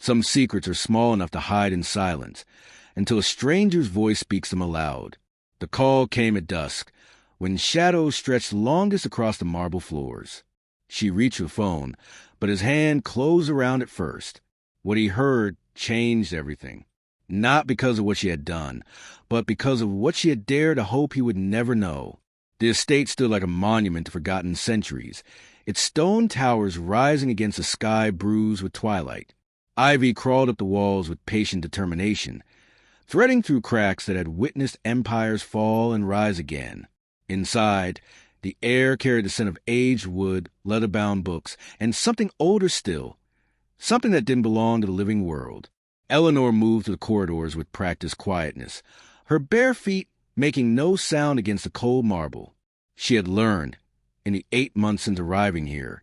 Some secrets are small enough to hide in silence, until a stranger's voice speaks them aloud. The call came at dusk, when shadows stretched longest across the marble floors. She reached the phone, but his hand closed around it first. What he heard changed everything. Not because of what she had done, but because of what she had dared to hope he would never know. The estate stood like a monument to forgotten centuries, its stone towers rising against a sky bruised with twilight. Ivy crawled up the walls with patient determination, threading through cracks that had witnessed empires fall and rise again. Inside, the air carried the scent of aged wood, leather-bound books, and something older still, something that didn't belong to the living world. Eleanor moved through the corridors with practiced quietness, her bare feet making no sound against the cold marble. She had learned, in the 8 months since arriving here,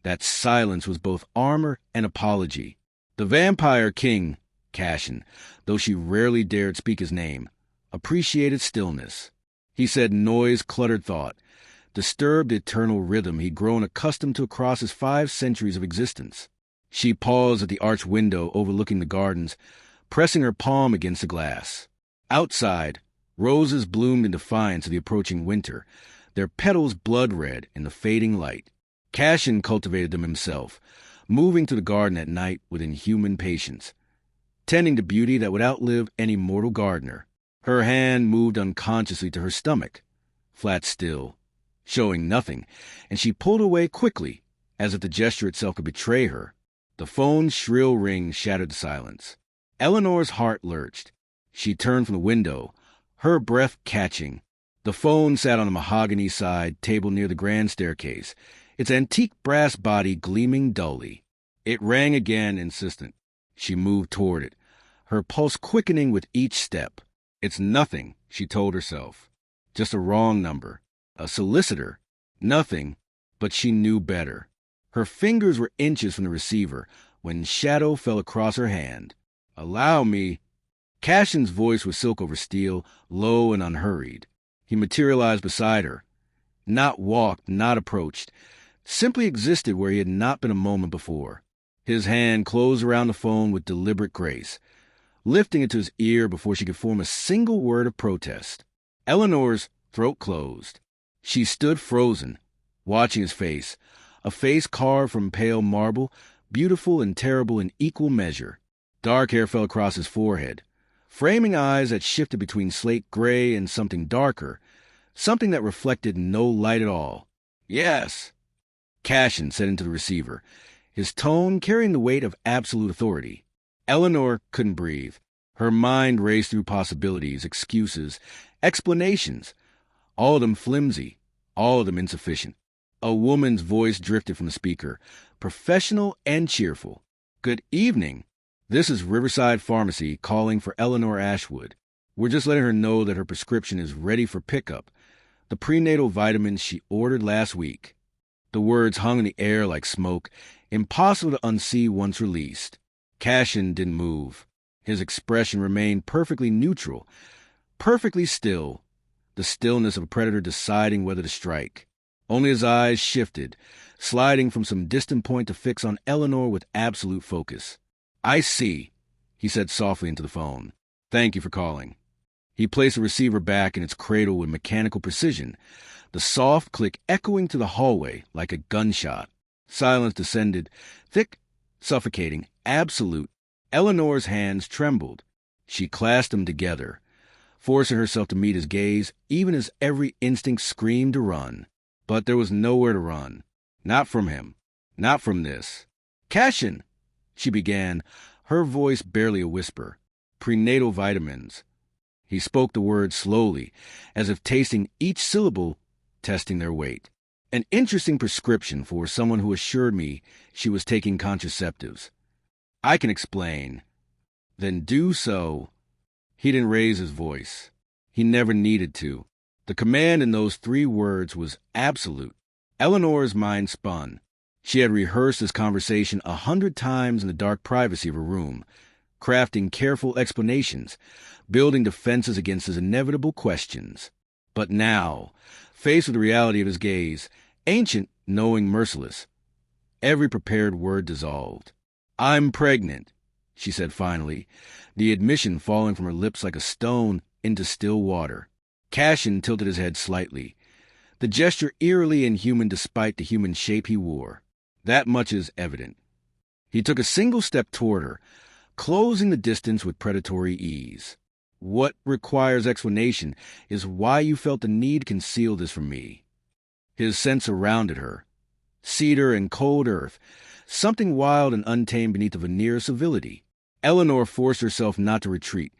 that silence was both armor and apology. The vampire king, Cashin, though she rarely dared speak his name, appreciated stillness. He said noise-cluttered thought, disturbed the eternal rhythm he'd grown accustomed to across his 5 centuries of existence. She paused at the arched window overlooking the gardens, pressing her palm against the glass. Outside, roses bloomed in defiance of the approaching winter, their petals blood-red in the fading light. Cashin cultivated them himself, moving to the garden at night with inhuman patience, tending to beauty that would outlive any mortal gardener. Her hand moved unconsciously to her stomach, flat still, showing nothing, and she pulled away quickly, as if the gesture itself could betray her. The phone's shrill ring shattered the silence. Eleanor's heart lurched. She turned from the window, her breath catching. The phone sat on a mahogany-side table near the grand staircase, its antique brass body gleaming dully. It rang again, insistent. She moved toward it, her pulse quickening with each step. It's nothing, she told herself. Just a wrong number. A solicitor. Nothing, but she knew better. Her fingers were inches from the receiver when shadow fell across her hand. "Allow me." Cashin's voice was silk over steel, low and unhurried. He materialized beside her. Not walked, not approached. Simply existed where he had not been a moment before. His hand closed around the phone with deliberate grace, lifting it to his ear before she could form a single word of protest. Eleanor's throat closed. She stood frozen, watching his face, a face carved from pale marble, beautiful and terrible in equal measure. Dark hair fell across his forehead, framing eyes that shifted between slate gray and something darker, something that reflected no light at all. "Yes," Cashin said into the receiver, his tone carrying the weight of absolute authority. Eleanor couldn't breathe. Her mind raced through possibilities, excuses, explanations, all of them flimsy, all of them insufficient. A woman's voice drifted from the speaker, professional and cheerful. "Good evening. This is Riverside Pharmacy calling for Eleanor Ashwood. We're just letting her know that her prescription is ready for pickup. The prenatal vitamins she ordered last week." The words hung in the air like smoke, impossible to unsee once released. Cashin didn't move. His expression remained perfectly neutral, perfectly still, the stillness of a predator deciding whether to strike. Only his eyes shifted, sliding from some distant point to fix on Eleanor with absolute focus. "I see," he said softly into the phone. "Thank you for calling." He placed the receiver back in its cradle with mechanical precision, the soft click echoing through the hallway like a gunshot. Silence descended, thick, suffocating, absolute. Eleanor's hands trembled. She clasped them together, forcing herself to meet his gaze, even as every instinct screamed to run. But there was nowhere to run. Not from him. Not from this. "Cashin," she began, her voice barely a whisper. "Prenatal vitamins." He spoke the words slowly, as if tasting each syllable, testing their weight. "An interesting prescription for someone who assured me she was taking contraceptives. I can explain." "Then do so." He didn't raise his voice. He never needed to. The command in those 3 words was absolute. Eleanor's mind spun. She had rehearsed this conversation 100 times in the dark privacy of her room, crafting careful explanations, building defenses against his inevitable questions. But now, faced with the reality of his gaze, ancient, knowing, merciless, every prepared word dissolved. "I'm pregnant," she said finally, the admission falling from her lips like a stone into still water. Cashin tilted his head slightly, the gesture eerily inhuman despite the human shape he wore. That much is evident. He took a single step toward her, closing the distance with predatory ease. What requires explanation is why you felt the need to conceal this from me. His scent surrounded her. Cedar and cold earth, something wild and untamed beneath the veneer of civility. Eleanor forced herself not to retreat,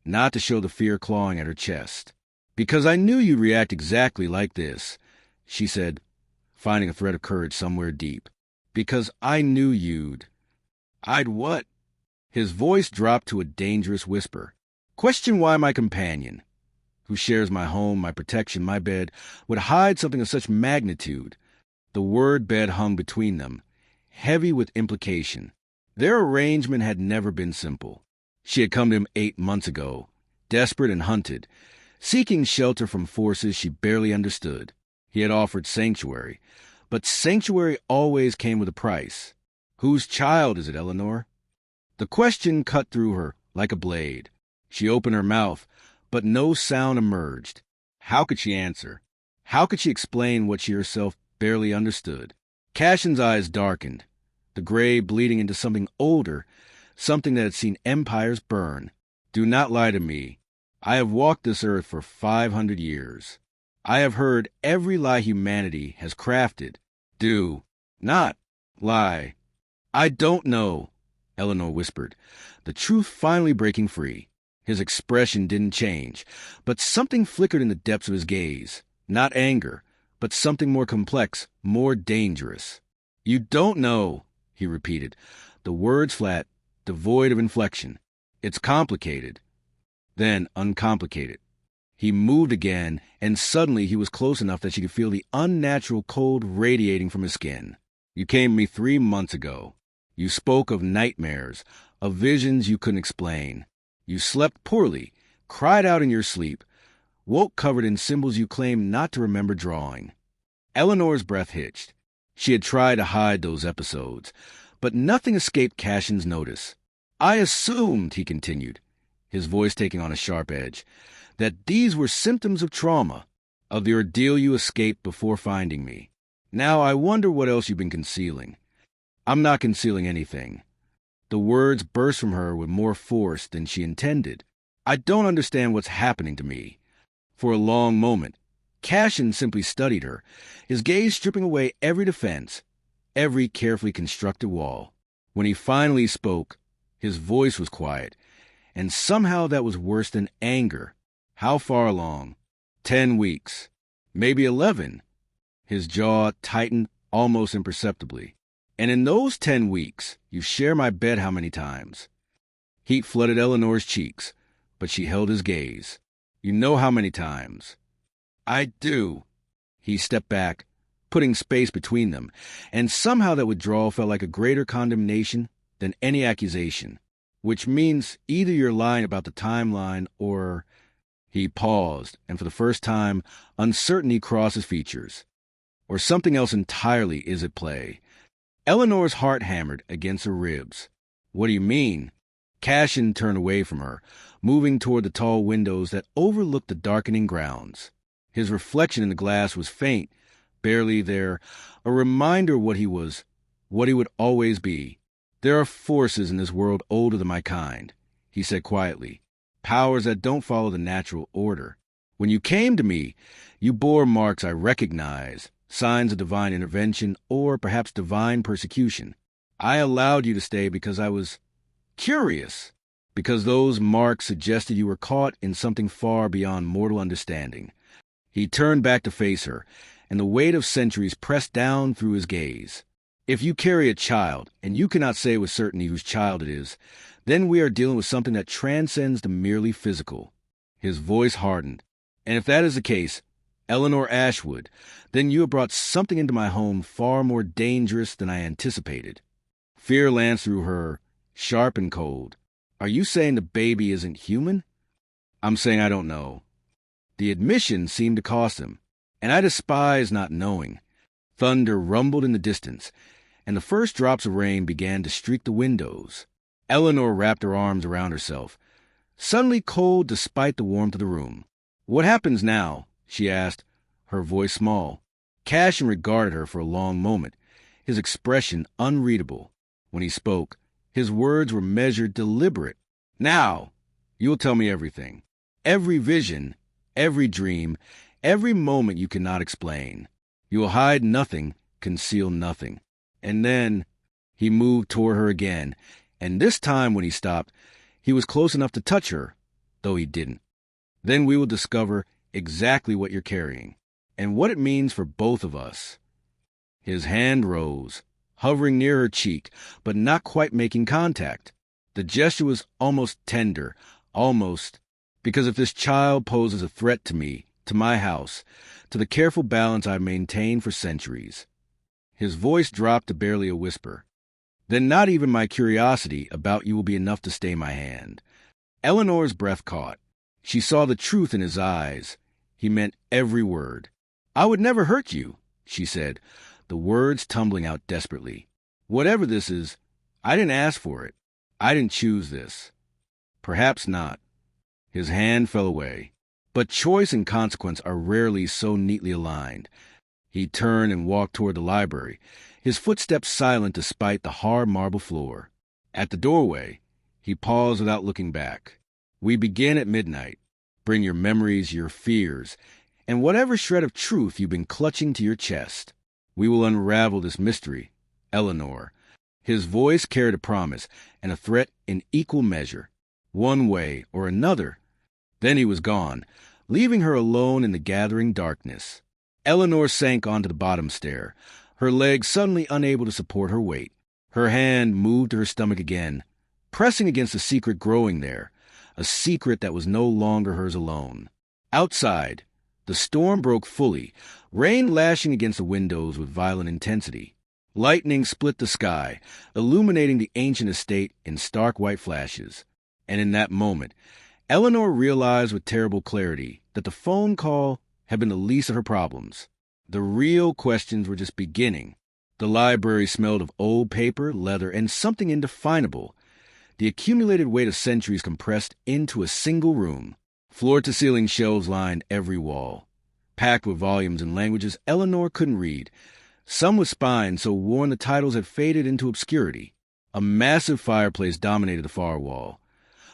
not to show the fear clawing at her chest. "Because I knew you'd react exactly like this," she said, finding a thread of courage somewhere deep. "Because I knew you'd." "I'd what?" His voice dropped to a dangerous whisper. "Question why my companion, who shares my home, my protection, my bed, would hide something of such magnitude." The word bed hung between them, heavy with implication. Their arrangement had never been simple. She had come to him 8 months ago, desperate and hunted, seeking shelter from forces she barely understood. He had offered sanctuary, but sanctuary always came with a price. "Whose child is it, Eleanor?" The question cut through her like a blade. She opened her mouth, but no sound emerged. How could she answer? How could she explain what she herself barely understood? Cashin's eyes darkened, the gray bleeding into something older, something that had seen empires burn. "Do not lie to me. I have walked this earth for 500 years. I have heard every lie humanity has crafted. Do not lie." "I don't know," Eleanor whispered, the truth finally breaking free. His expression didn't change, but something flickered in the depths of his gaze. Not anger, but something more complex, more dangerous. "You don't know," he repeated, the words flat, devoid of inflection. "It's complicated." Then uncomplicated. He moved again, and suddenly he was close enough that she could feel the unnatural cold radiating from his skin. "You came to me 3 months ago. You spoke of nightmares, of visions you couldn't explain. You slept poorly, cried out in your sleep, woke covered in symbols you claimed not to remember drawing." Eleanor's breath hitched. She had tried to hide those episodes, but nothing escaped Cashin's notice. "I assumed," he continued, his voice taking on a sharp edge, "that these were symptoms of trauma, of the ordeal you escaped before finding me. Now I wonder what else you've been concealing." "I'm not concealing anything." The words burst from her with more force than she intended. "I don't understand what's happening to me." For a long moment, Cashin simply studied her, his gaze stripping away every defense, every carefully constructed wall. When he finally spoke, his voice was quiet, and somehow that was worse than anger. "How far along?" 10 weeks. Maybe 11. His jaw tightened almost imperceptibly. "And in those 10 weeks, you share my bed how many times?" Heat flooded Eleanor's cheeks, but she held his gaze. "You know how many times." "I do." He stepped back, putting space between them, and somehow that withdrawal felt like a greater condemnation than any accusation. "Which means either you're lying about the timeline or—" He paused, and for the first time, uncertainty crossed his features. "Or something else entirely is at play." Eleanor's heart hammered against her ribs. "What do you mean?" Cashin turned away from her, moving toward the tall windows that overlooked the darkening grounds. His reflection in the glass was faint, barely there, a reminder what he was, what he would always be. "There are forces in this world older than my kind," he said quietly, "powers that don't follow the natural order. When you came to me, you bore marks I recognize, signs of divine intervention or perhaps divine persecution. I allowed you to stay because I was curious, because those marks suggested you were caught in something far beyond mortal understanding." He turned back to face her, and the weight of centuries pressed down through his gaze. "If you carry a child, and you cannot say with certainty whose child it is, then we are dealing with something that transcends the merely physical." His voice hardened. "And if that is the case, Eleanor Ashwood, then you have brought something into my home far more dangerous than I anticipated." Fear lanced through her, sharp and cold. "Are you saying the baby isn't human?" "I'm saying I don't know." The admission seemed to cost him, and I despise not knowing. Thunder rumbled in the distance, and the first drops of rain began to streak the windows. Eleanor wrapped her arms around herself, suddenly cold despite the warmth of the room. "What happens now?" she asked, her voice small. Cashin regarded her for a long moment, his expression unreadable. When he spoke, his words were measured, deliberate. "Now, you will tell me everything. Every vision, every dream, every moment you cannot explain. You will hide nothing, conceal nothing." And then he moved toward her again, and this time when he stopped, he was close enough to touch her, though he didn't. "Then we will discover exactly what you're carrying, and what it means for both of us." His hand rose, hovering near her cheek, but not quite making contact. The gesture was almost tender, almost, because if this child poses a threat to me, to my house, to the careful balance I've maintained for centuries. His voice dropped to barely a whisper. "Then not even my curiosity about you will be enough to stay my hand." Eleanor's breath caught. She saw the truth in his eyes. He meant every word. "I would never hurt you," she said, the words tumbling out desperately. "Whatever this is, I didn't ask for it. I didn't choose this." "Perhaps not." His hand fell away. But choice and consequence are rarely so neatly aligned. He turned and walked toward the library, his footsteps silent despite the hard marble floor. At the doorway, he paused without looking back. "We begin at midnight. Bring your memories, your fears, and whatever shred of truth you've been clutching to your chest. We will unravel this mystery, Eleanor." His voice carried a promise and a threat in equal measure, one way or another. Then he was gone, leaving her alone in the gathering darkness. Eleanor sank onto the bottom stair, her legs suddenly unable to support her weight. Her hand moved to her stomach again, pressing against a secret growing there, a secret that was no longer hers alone. Outside, the storm broke fully, rain lashing against the windows with violent intensity. Lightning split the sky, illuminating the ancient estate in stark white flashes. And in that moment, Eleanor realized with terrible clarity that the phone call had been the least of her problems. The real questions were just beginning. The library smelled of old paper, leather, and something indefinable. The accumulated weight of centuries compressed into a single room. Floor-to-ceiling shelves lined every wall, packed with volumes in languages Eleanor couldn't read, some with spines so worn the titles had faded into obscurity. A massive fireplace dominated the far wall,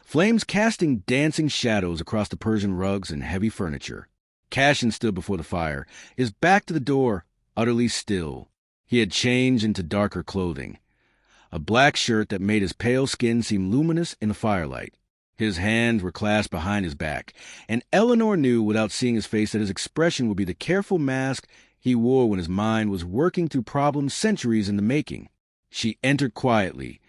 flames casting dancing shadows across the Persian rugs and heavy furniture. Cashin stood before the fire, his back to the door, utterly still. He had changed into darker clothing, a black shirt that made his pale skin seem luminous in the firelight. His hands were clasped behind his back, and Eleanor knew without seeing his face that his expression would be the careful mask he wore when his mind was working through problems centuries in the making. She entered quietly,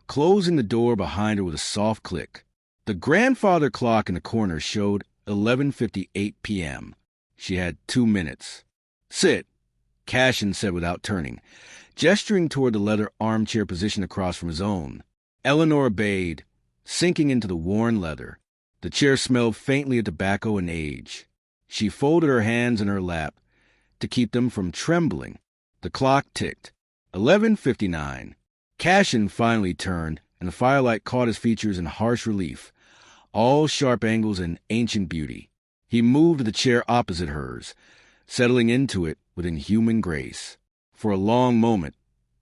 closing the door behind her with a soft click. The grandfather clock in the corner showed 11:58 p.m. She had 2 minutes. "Sit," Cashin said without turning, gesturing toward the leather armchair positioned across from his own. Eleanor obeyed, sinking into the worn leather. The chair smelled faintly of tobacco and age. She folded her hands in her lap to keep them from trembling. The clock ticked. 11:59. Cashin finally turned, and the firelight caught his features in harsh relief, all sharp angles and ancient beauty. He moved to the chair opposite hers, settling into it with inhuman grace. For a long moment,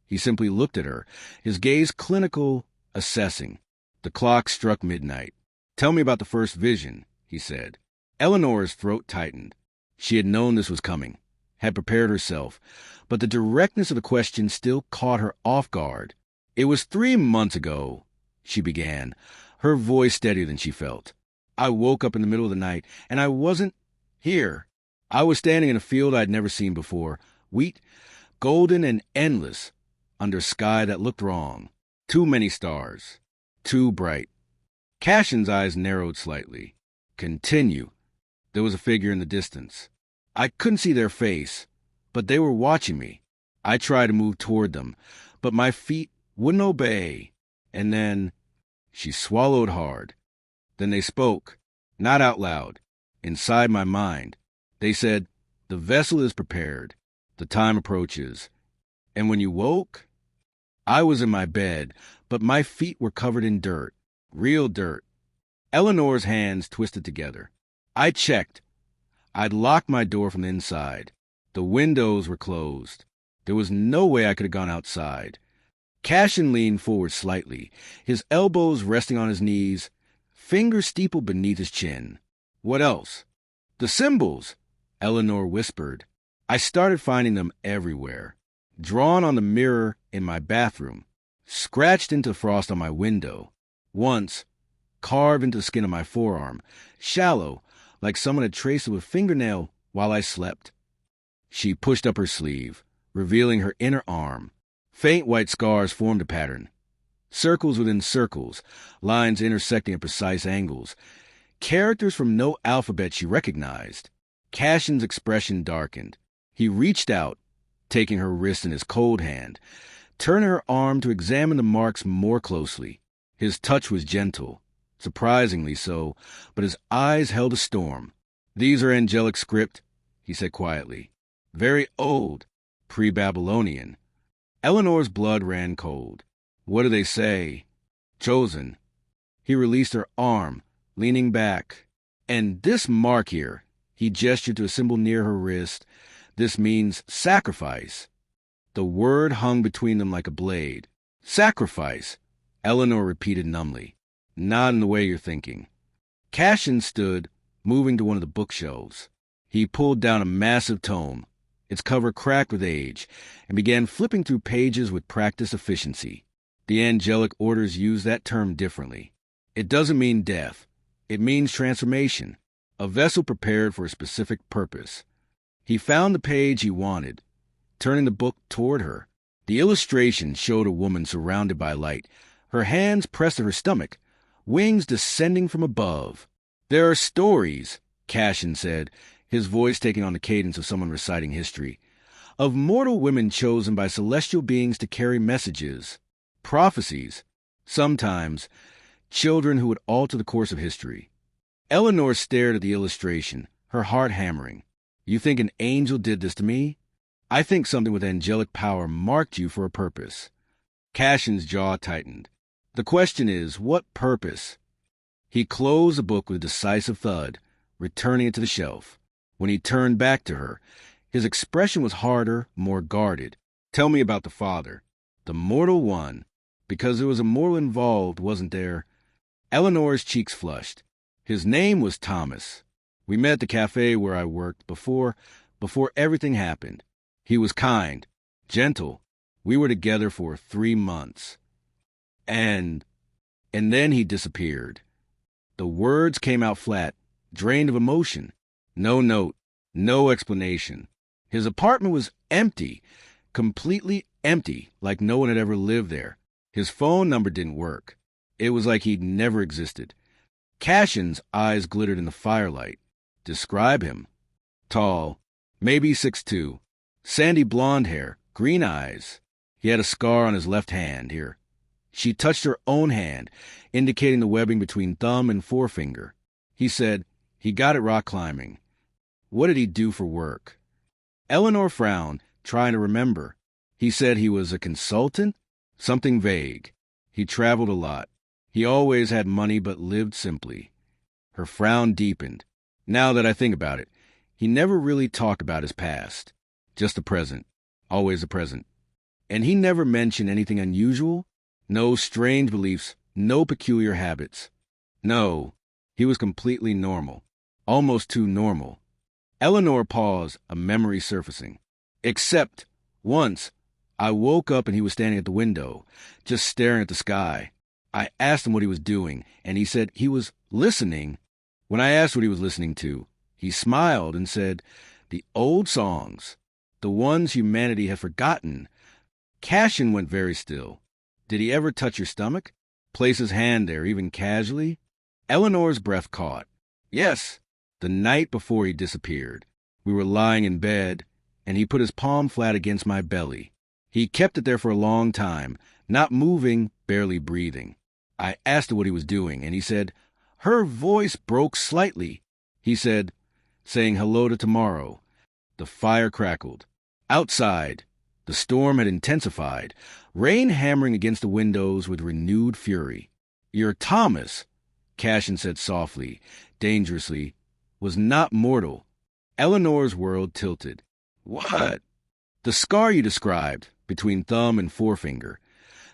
he simply looked at her, his gaze clinical, assessing. The clock struck midnight. "Tell me about the first vision," he said. Eleanor's throat tightened. She had known this was coming, had prepared herself, but the directness of the question still caught her off guard. "It was 3 months ago," she began, her voice steadier than she felt. "I woke up in the middle of the night, and I wasn't here. I was standing in a field I'd never seen before, wheat, golden and endless, under a sky that looked wrong. Too many stars. Too bright." Cashin's eyes narrowed slightly. "Continue." There was a figure in the distance. "I couldn't see their face, but they were watching me. I tried to move toward them, but my feet wouldn't obey. And then—" She swallowed hard. "Then they spoke, not out loud, inside my mind. They said, 'The vessel is prepared. The time approaches.' And when you woke—" I was in my bed, but my feet were covered in dirt. Real dirt. Eleanor's hands twisted together. I checked. I'd locked my door from the inside. The windows were closed. There was no way I could have gone outside. Cashin leaned forward slightly, his elbows resting on his knees, fingers steepled beneath his chin. What else? The symbols, Eleanor whispered. I started finding them everywhere. Drawn on the mirror in my bathroom, scratched into frost on my window. Once, carved into the skin of my forearm, shallow, like someone had traced it with a fingernail while I slept. She pushed up her sleeve, revealing her inner arm. Faint white scars formed a pattern. Circles within circles, lines intersecting at precise angles. Characters from no alphabet she recognized. Cashin's expression darkened. He reached out, taking her wrist in his cold hand, turning her arm to examine the marks more closely. His touch was gentle, surprisingly so, but his eyes held a storm. These are angelic script, he said quietly. Very old, pre-Babylonian. Eleanor's blood ran cold. What do they say? Chosen. He released her arm, leaning back. And this mark here, he gestured to a symbol near her wrist. This means sacrifice. The word hung between them like a blade. Sacrifice, Eleanor repeated numbly. Not in the way you're thinking. Cashin stood, moving to one of the bookshelves. He pulled down a massive tome, its cover cracked with age, and began flipping through pages with practiced efficiency. The angelic orders use that term differently. It doesn't mean death. It means transformation, a vessel prepared for a specific purpose. He found the page he wanted, turning the book toward her. The illustration showed a woman surrounded by light, her hands pressed to her stomach, wings descending from above. There are stories, Cashin said, his voice taking on the cadence of someone reciting history, of mortal women chosen by celestial beings to carry messages, prophecies, sometimes children who would alter the course of history. Eleanor stared at the illustration, her heart hammering. You think an angel did this to me? I think something with angelic power marked you for a purpose. Cashin's jaw tightened. The question is, what purpose? He closed the book with a decisive thud, returning it to the shelf. When he turned back to her, his expression was harder, more guarded. Tell me about the father. The mortal one. Because there was a mortal involved, wasn't there? Eleanor's cheeks flushed. His name was Thomas. We met at the cafe where I worked before everything happened. He was kind, gentle. We were together for 3 months. And then he disappeared. The words came out flat, drained of emotion. No note, no explanation. His apartment was empty, completely empty, like no one had ever lived there. His phone number didn't work. It was like he'd never existed. Cashin's eyes glittered in the firelight. Describe him. Tall, maybe 6'2", sandy blonde hair, green eyes. He had a scar on his left hand here. She touched her own hand, indicating the webbing between thumb and forefinger. He said, he got it rock climbing. What did he do for work? Eleanor frowned, trying to remember. He said he was a consultant? Something vague. He traveled a lot. He always had money but lived simply. Her frown deepened. Now that I think about it, he never really talked about his past. Just the present. Always the present. And he never mentioned anything unusual? No strange beliefs, no peculiar habits. No, he was completely normal. Almost too normal. Eleanor paused, a memory surfacing. Except, once, I woke up and he was standing at the window, just staring at the sky. I asked him what he was doing, and he said he was listening. When I asked what he was listening to, he smiled and said, the old songs, the ones humanity had forgotten. Cashin went very still. Did he ever touch your stomach? Place his hand there, even casually? Eleanor's breath caught. Yes, the night before he disappeared. We were lying in bed, and he put his palm flat against my belly. He kept it there for a long time, not moving, barely breathing. I asked him what he was doing, and he said, her voice broke slightly. He said, saying hello to tomorrow. The fire crackled. Outside, The storm had intensified, rain hammering against the windows with renewed fury. "Your Thomas," Cashin said softly, dangerously, "was not mortal." Eleanor's world tilted. "What?" "The scar you described, between thumb and forefinger.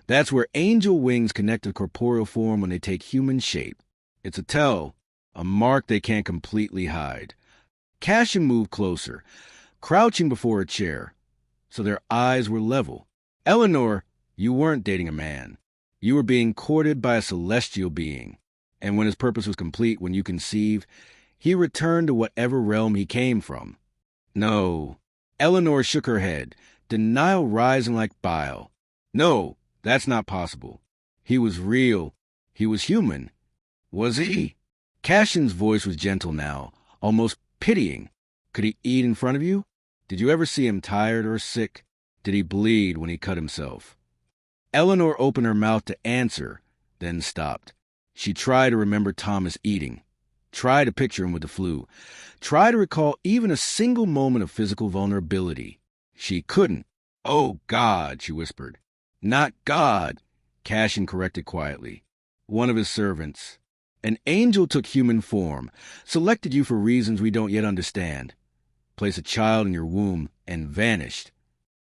That's where angel wings connect to corporeal form when they take human shape. It's a tell, a mark they can't completely hide." Cashin moved closer, crouching before a chair, so their eyes were level. "Eleanor, you weren't dating a man. You were being courted by a celestial being. And when his purpose was complete, when you conceived, he returned to whatever realm he came from." "No." Eleanor shook her head, denial rising like bile. "No, that's not possible. He was real. He was human." "Was he?" Cashin's voice was gentle now, almost pitying. "Could he eat in front of you? Did you ever see him tired or sick? Did he bleed when he cut himself?" Eleanor opened her mouth to answer, then stopped. She tried to remember Thomas eating, tried to picture him with the flu, tried to recall even a single moment of physical vulnerability. She couldn't. "Oh, God," she whispered. "Not God," Cashin corrected quietly. "One of his servants. An angel took human form, selected you for reasons we don't yet understand, placed a child in your womb, and vanished."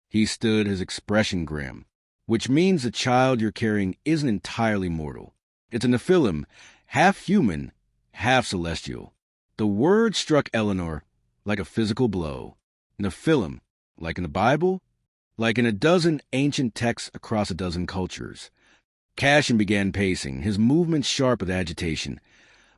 He stood, his expression grim. "Which means the child you're carrying isn't entirely mortal. It's a Nephilim, half human, half celestial." The word struck Eleanor like a physical blow. Nephilim, like in the Bible? Like in a dozen ancient texts across a dozen cultures. Cashin began pacing, his movements sharp with agitation.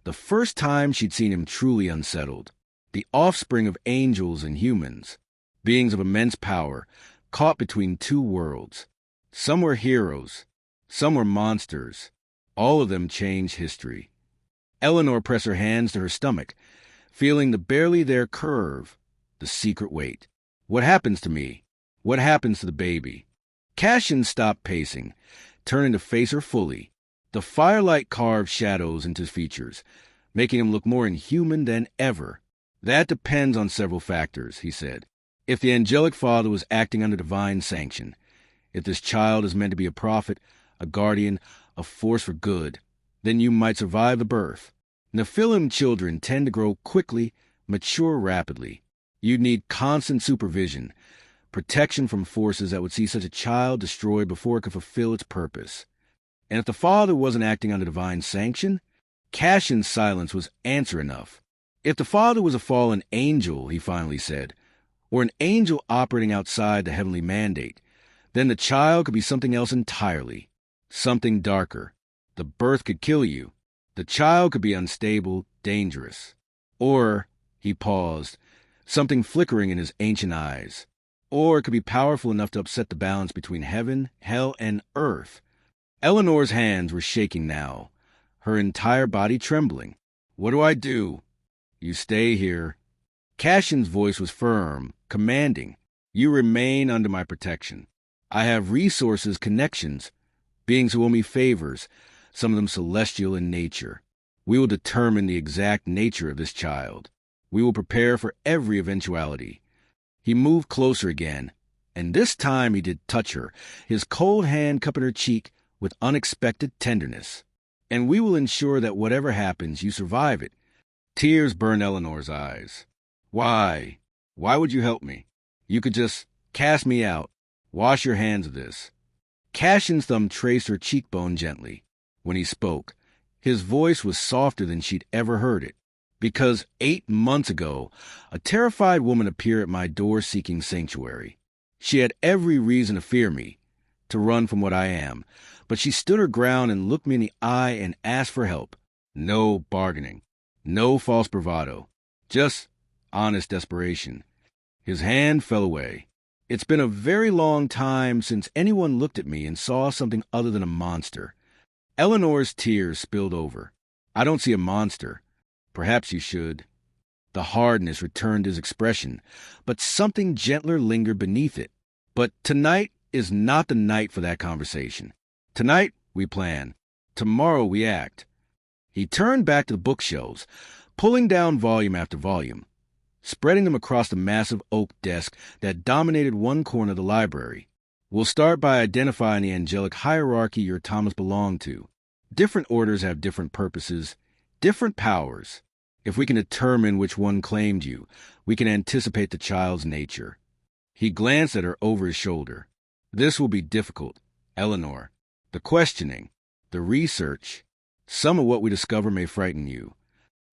The first time she'd seen him truly unsettled. The offspring of angels and humans, beings of immense power, caught between two worlds. Some were heroes, some were monsters. All of them changed history. Eleanor pressed her hands to her stomach, feeling the barely there curve, the secret weight. "What happens to me? What happens to the baby?" Cashin stopped pacing, turning to face her fully. The firelight carved shadows into his features, making him look more inhuman than ever. "That depends on several factors," he said. "If the angelic father was acting under divine sanction, if this child is meant to be a prophet, a guardian, a force for good, then you might survive the birth. Nephilim children tend to grow quickly, mature rapidly. You'd need constant supervision, protection from forces that would see such a child destroyed before it could fulfill its purpose. And if the father wasn't acting under divine sanction, Cashin's silence was answer enough. If the father was a fallen angel, he finally said, or an angel operating outside the heavenly mandate, then the child could be something else entirely, something darker. The birth could kill you. The child could be unstable, dangerous. Or, he paused, something flickering in his ancient eyes. Or it could be powerful enough to upset the balance between heaven, hell, and earth. Eleanor's hands were shaking now, her entire body trembling. "What do I do?" "You stay here." Cashin's voice was firm, commanding. "You remain under my protection. I have resources, connections, beings who owe me favors, some of them celestial in nature. We will determine the exact nature of this child. We will prepare for every eventuality." He moved closer again, and this time he did touch her, his cold hand cupping her cheek with unexpected tenderness. "And we will ensure that whatever happens, you survive it." Tears burned Eleanor's eyes. "Why? Why would you help me? You could just cast me out. Wash your hands of this." Cashin's thumb traced her cheekbone gently. When he spoke, his voice was softer than she'd ever heard it. "Because 8 months ago, a terrified woman appeared at my door seeking sanctuary. She had every reason to fear me, to run from what I am, but she stood her ground and looked me in the eye and asked for help. No bargaining, no false bravado, just honest desperation." His hand fell away. "It's been a very long time since anyone looked at me and saw something other than a monster." Eleanor's tears spilled over. "I don't see a monster. Perhaps you should." The hardness returned his expression, but something gentler lingered beneath it. "But tonight is not the night for that conversation. Tonight we plan. Tomorrow we act." He turned back to the bookshelves, pulling down volume after volume. spreading them across the massive oak desk that dominated one corner of the library. We'll start by identifying the angelic hierarchy your Thomas belonged to. Different orders have different purposes, different powers. If we can determine which one claimed you, we can anticipate the child's nature. He glanced at her over his shoulder. This will be difficult, Eleanor. The questioning, the research, some of what we discover may frighten you.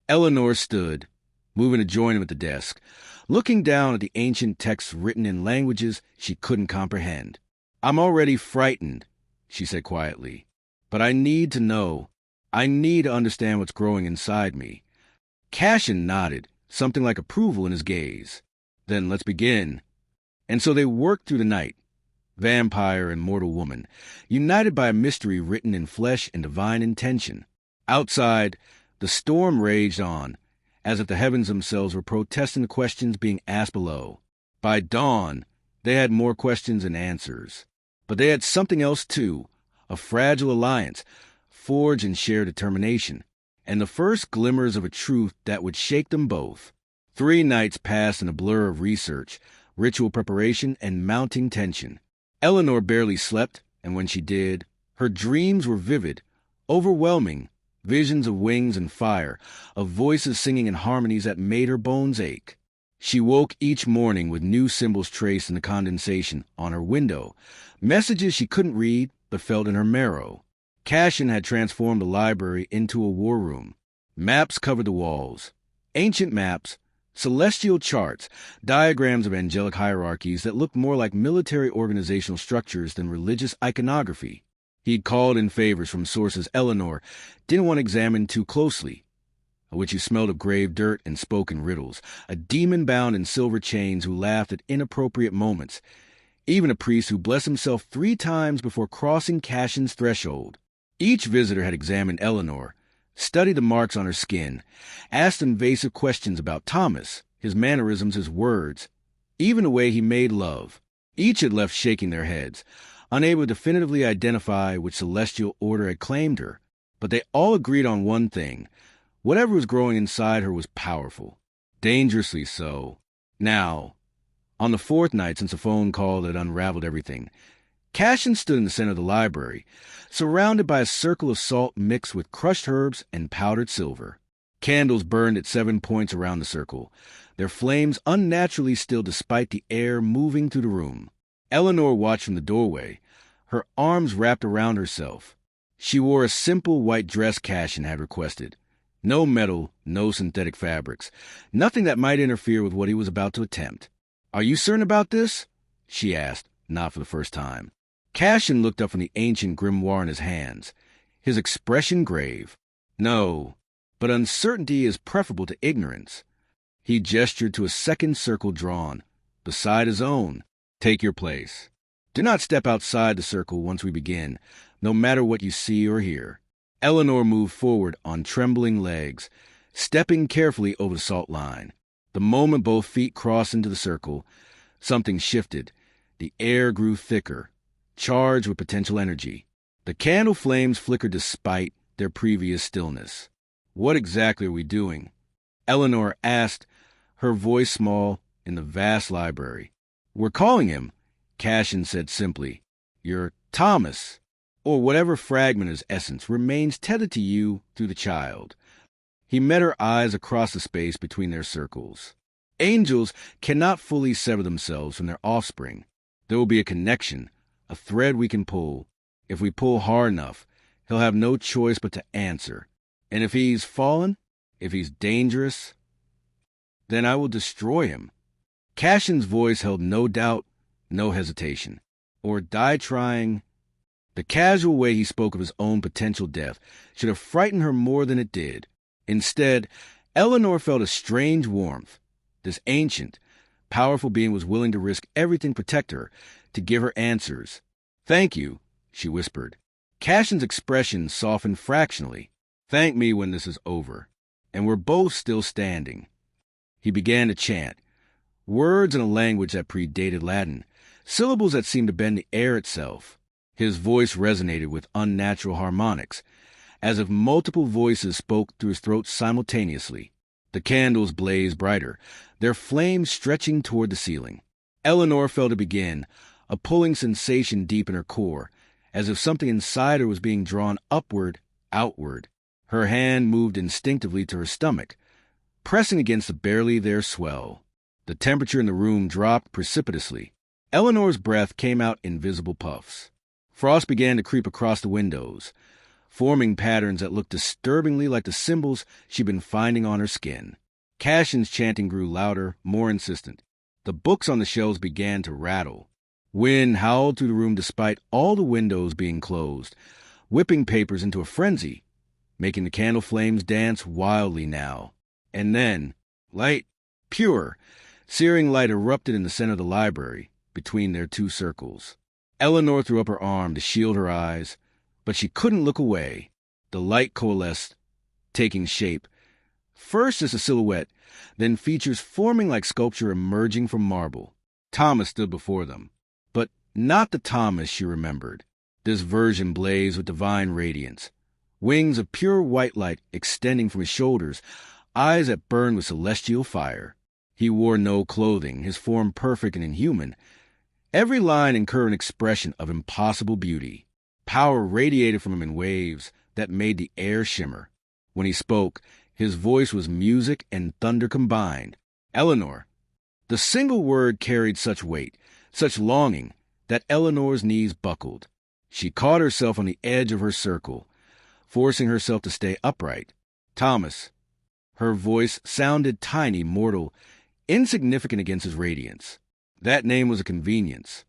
Eleanor stood, moving to join him at the desk, looking down at the ancient texts written in languages she couldn't comprehend. I'm already frightened, she said quietly. But I need to know. I need to understand what's growing inside me. Cassian nodded, something like approval in his gaze. Then let's begin. And so they worked through the night, vampire and mortal woman, united by a mystery written in flesh and divine intention. Outside, the storm raged on, as if the heavens themselves were protesting the questions being asked below. By dawn, they had more questions than answers. But they had something else too, a fragile alliance, forged in shared determination, and the first glimmers of a truth that would shake them both. 3 nights passed in a blur of research, ritual preparation, and mounting tension. Eleanor barely slept, and when she did, her dreams were vivid, overwhelming, visions of wings and fire, of voices singing in harmonies that made her bones ache. She woke each morning with new symbols traced in the condensation on her window, messages she couldn't read but felt in her marrow. Cassian had transformed the library into a war room. Maps covered the walls. Ancient maps, celestial charts, diagrams of angelic hierarchies that looked more like military organizational structures than religious iconography. He'd called in favors from sources Eleanor didn't want to examine too closely, which he smelled of grave dirt and spoke in riddles, a demon bound in silver chains who laughed at inappropriate moments, even a priest who blessed himself 3 times before crossing Cassian's threshold. Each visitor had examined Eleanor, studied the marks on her skin, asked invasive questions about Thomas, his mannerisms, his words, even the way he made love. Each had left shaking their heads, unable to definitively identify which celestial order had claimed her, but they all agreed on one thing. Whatever was growing inside her was powerful, dangerously so. Now, on the 4th night since the phone call that unraveled everything, Cassian stood in the center of the library, surrounded by a circle of salt mixed with crushed herbs and powdered silver. Candles burned at 7 points around the circle, their flames unnaturally still despite the air moving through the room. Eleanor watched from the doorway, her arms wrapped around herself. She wore a simple white dress Cassian had requested. No metal, no synthetic fabrics, nothing that might interfere with what he was about to attempt. "Are you certain about this?" she asked, not for the first time. Cassian looked up from the ancient grimoire in his hands, his expression grave. "No, but uncertainty is preferable to ignorance." He gestured to a second circle drawn, beside his own. "Take your place. Do not step outside the circle once we begin, no matter what you see or hear." Eleanor moved forward on trembling legs, stepping carefully over the salt line. The moment both feet crossed into the circle, something shifted. The air grew thicker, charged with potential energy. The candle flames flickered despite their previous stillness. "What exactly are we doing?" Eleanor asked, her voice small in the vast library. "We're calling him," Cassian said simply. "Your Thomas, or whatever fragment of his essence remains tethered to you through the child." He met her eyes across the space between their circles. Angels cannot fully sever themselves from their offspring. There will be a connection, a thread we can pull. If we pull hard enough, he'll have no choice but to answer. And if he's fallen, if he's dangerous, then I will destroy him. Cassian's voice held no doubt, no hesitation. Or die trying. The casual way he spoke of his own potential death should have frightened her more than it did. Instead, Eleanor felt a strange warmth. This ancient, powerful being was willing to risk everything to protect her, to give her answers. "Thank you," she whispered. Cassian's expression softened fractionally. "Thank me when this is over." And we're both still standing. He began to chant, words in a language that predated Latin, syllables that seemed to bend the air itself. His voice resonated with unnatural harmonics, as if multiple voices spoke through his throat simultaneously. The candles blazed brighter, their flames stretching toward the ceiling. Eleanor felt it begin, a pulling sensation deep in her core, as if something inside her was being drawn upward, outward. Her hand moved instinctively to her stomach, pressing against the barely there swell. The temperature in the room dropped precipitously. Eleanor's breath came out in visible puffs. Frost began to creep across the windows, forming patterns that looked disturbingly like the symbols she'd been finding on her skin. Cashin's chanting grew louder, more insistent. The books on the shelves began to rattle. Wind howled through the room despite all the windows being closed, whipping papers into a frenzy, making the candle flames dance wildly now. And then, light, pure, searing light erupted in the center of the library, between their two circles. Eleanor threw up her arm to shield her eyes, but she couldn't look away. The light coalesced, taking shape, first as a silhouette, then features forming like sculpture emerging from marble. Thomas stood before them, but not the Thomas she remembered. This version blazed with divine radiance, wings of pure white light extending from his shoulders, eyes that burned with celestial fire. He wore no clothing, his form perfect and inhuman. Every line and curve an expression of impossible beauty. Power radiated from him in waves that made the air shimmer. When he spoke, his voice was music and thunder combined. Eleanor. The single word carried such weight, such longing, that Eleanor's knees buckled. She caught herself on the edge of her circle, forcing herself to stay upright. Thomas. Her voice sounded tiny, mortal, insignificant against his radiance. That name was a convenience.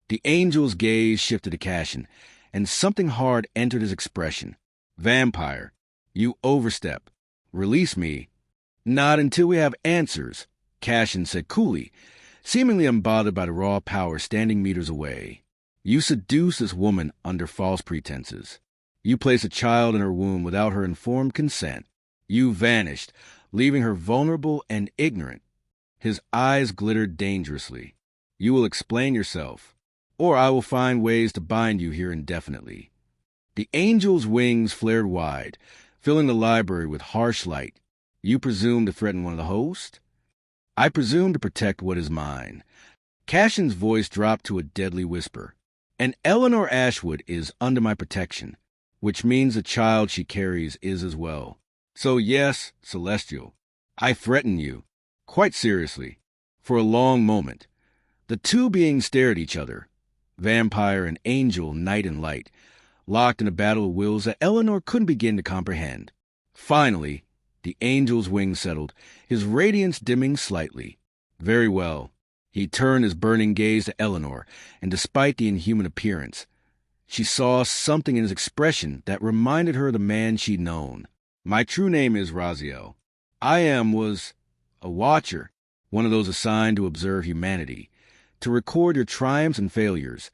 The angel's gaze shifted to Cashin, and something hard entered his expression. Vampire, you overstep. Release me. Not until we have answers, Cashin said coolly, seemingly unbothered by the raw power standing meters away. You seduce this woman under false pretenses. You place a child in her womb without her informed consent. You vanished, leaving her vulnerable and ignorant. His eyes glittered dangerously. You will explain yourself, or I will find ways to bind you here indefinitely. The angel's wings flared wide, filling the library with harsh light. You presume to threaten one of the hosts? I presume to protect what is mine. Cashin's voice dropped to a deadly whisper. And Eleanor Ashwood is under my protection, which means the child she carries is as well. So yes, Celestial, I threaten you, quite seriously, for a long moment. The two beings stared at each other, vampire and angel, night and light, locked in a battle of wills that Eleanor couldn't begin to comprehend. Finally, the angel's wings settled, his radiance dimming slightly. Very well. He turned his burning gaze to Eleanor, and despite the inhuman appearance, she saw something in his expression that reminded her of the man she'd known. My true name is Raziel. was a watcher, one of those assigned to observe humanity, to record your triumphs and failures,